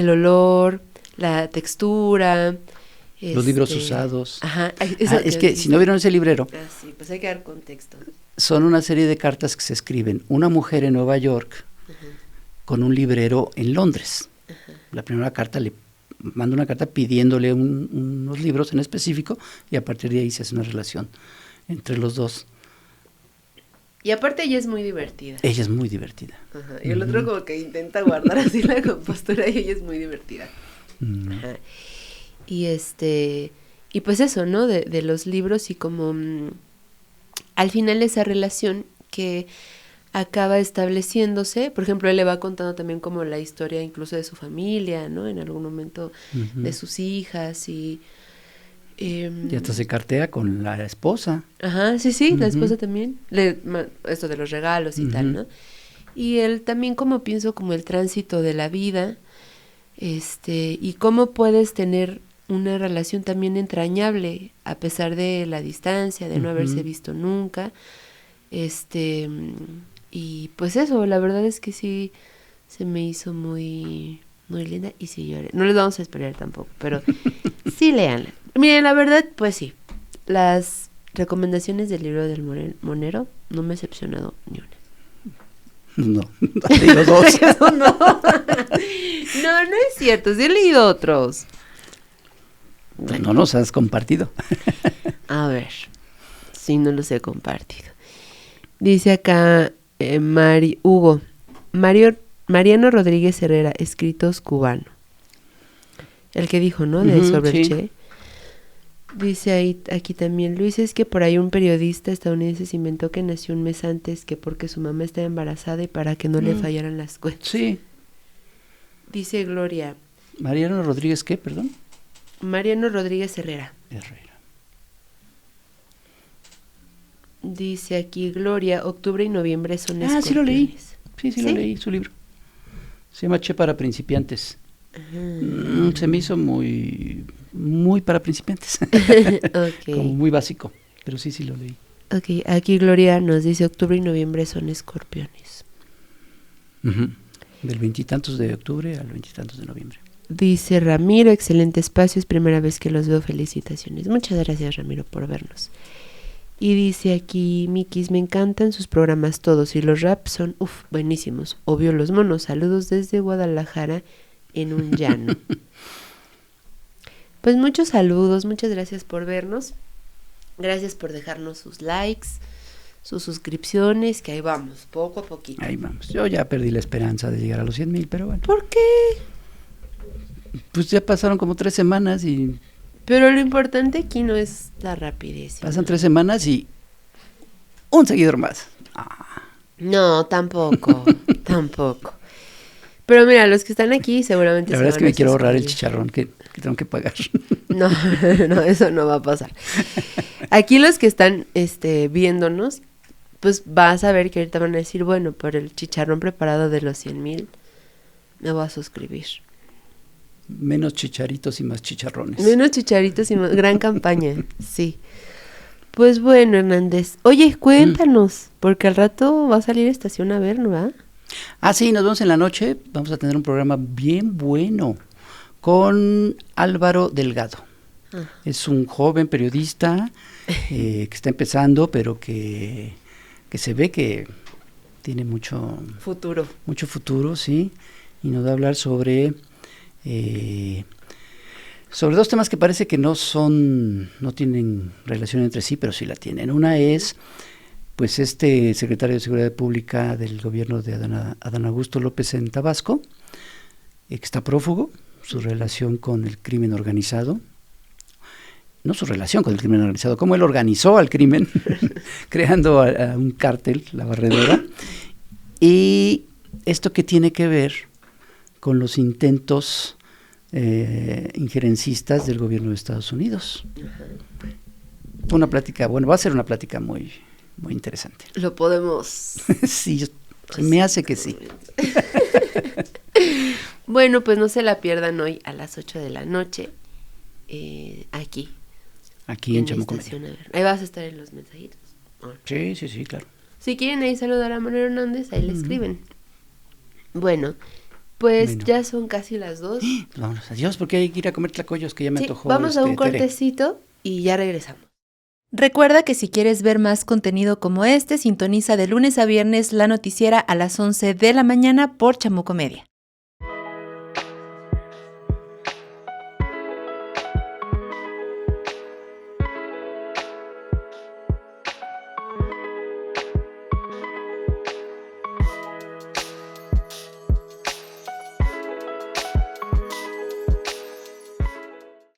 olor, la textura. Los libros usados. Ajá. Es que si no vieron ese librero, sí, pues hay que dar contexto. Son una serie de cartas que se escriben una mujer en Nueva York con un librero en Londres. La primera carta le manda una carta pidiéndole unos libros en específico y a partir de ahí se hace una relación entre los dos. Y aparte ella es muy divertida. Ella es muy divertida. Ajá. Y el otro como que intenta guardar así la compostura y ella es muy divertida. Ajá. Y y pues eso, ¿no? De los libros y como al final esa relación que acaba estableciéndose, por ejemplo, él le va contando también como la historia incluso de su familia, ¿no? En algún momento de sus hijas y Ajá, sí, la esposa también, esto de los regalos y tal, ¿no? Y él también como pienso como el tránsito de la vida, y cómo puedes tener una relación también entrañable a pesar de la distancia, de no haberse visto nunca, y pues eso, la verdad es que sí se me hizo muy, muy linda y sí lloré. No les vamos a esperar tampoco, pero sí léanla. Miren, la verdad, pues sí, las recomendaciones del libro del Monero no me he decepcionado ni una. No, he leído 2. No, no es cierto, sí he leído otros. Bueno, no nos has compartido. A ver, sí, no los he compartido. Dice acá Mariano Rodríguez Herrera, escritos cubano. El que dijo, ¿no? Sobre el Che. Dice aquí también, Luis, es que por ahí un periodista estadounidense se inventó que nació un mes antes que porque su mamá estaba embarazada y para que no le fallaran las cuentas. Sí. Dice Gloria. ¿Mariano Rodríguez qué, perdón? Mariano Rodríguez Herrera. Dice aquí Gloria, octubre y noviembre son escorpiones. Sí lo leí. Sí, lo leí, su libro. Se llama Che para principiantes. Se me hizo muy para principiantes. Okay. Como muy básico, pero sí lo leí. Ok, aquí Gloria nos dice octubre y noviembre son escorpiones. Del 20 y tantos de octubre al 20 y tantos de noviembre. Dice Ramiro, excelente espacio, es primera vez que los veo, felicitaciones. Muchas gracias, Ramiro, por vernos. Y dice aquí, Mikis, me encantan sus programas todos y los raps son, buenísimos. Obvio los monos, saludos desde Guadalajara en un llano. Pues muchos saludos, muchas gracias por vernos. Gracias por dejarnos sus likes, sus suscripciones, que ahí vamos, poco a poquito. Ahí vamos. Yo ya perdí la esperanza de llegar a los 100,000, pero bueno. ¿Por qué? Pues ya pasaron como 3 semanas y... Pero lo importante aquí no es la rapidez. Pasan 3 semanas y un seguidor más. No, tampoco, tampoco. Pero mira, los que están aquí seguramente... La verdad es que me quiero ahorrar el chicharrón que tengo que pagar. No, eso no va a pasar. Aquí los que están viéndonos, pues vas a ver que ahorita van a decir, bueno, por el chicharrón preparado de los 100,000, me voy a suscribir. Menos chicharitos y más chicharrones. Menos chicharitos y más... Gran campaña, sí. Pues bueno, Hernández. Oye, cuéntanos, porque al rato va a salir Estación a ver, ¿no va? Sí, nos vemos en la noche. Vamos a tener un programa bien bueno con Álvaro Delgado. Es un joven periodista que está empezando, pero que se ve que tiene mucho futuro. Mucho futuro, sí. Y nos va a hablar sobre 2 temas que parece que no tienen relación entre sí, pero sí la tienen. Una es, pues, secretario de Seguridad Pública del gobierno de Adán Augusto López en Tabasco, que está prófugo, su relación con el crimen organizado. No su relación con el crimen organizado, cómo él organizó al crimen, creando a un cártel, la Barredora. Y esto que tiene que ver con los intentos injerencistas del gobierno de Estados Unidos. Una plática, va a ser una plática muy, muy interesante. Lo podemos... Sí, me hace que sí. Bueno, pues no se la pierdan hoy a las 8 de la noche, aquí en Chamuco. Ahí vas a estar en los mensajitos. Sí, claro. Si quieren ahí saludar a Manuel Hernández, ahí le escriben. Bueno, pues ya son casi las 2. Vámonos, adiós, porque hay que ir a comer tlacoyos, que ya me antojó. Vamos a un cortecito y ya regresamos. Recuerda que si quieres ver más contenido como este, sintoniza de lunes a viernes la noticiera a las 11 de la mañana por Chamuco Media.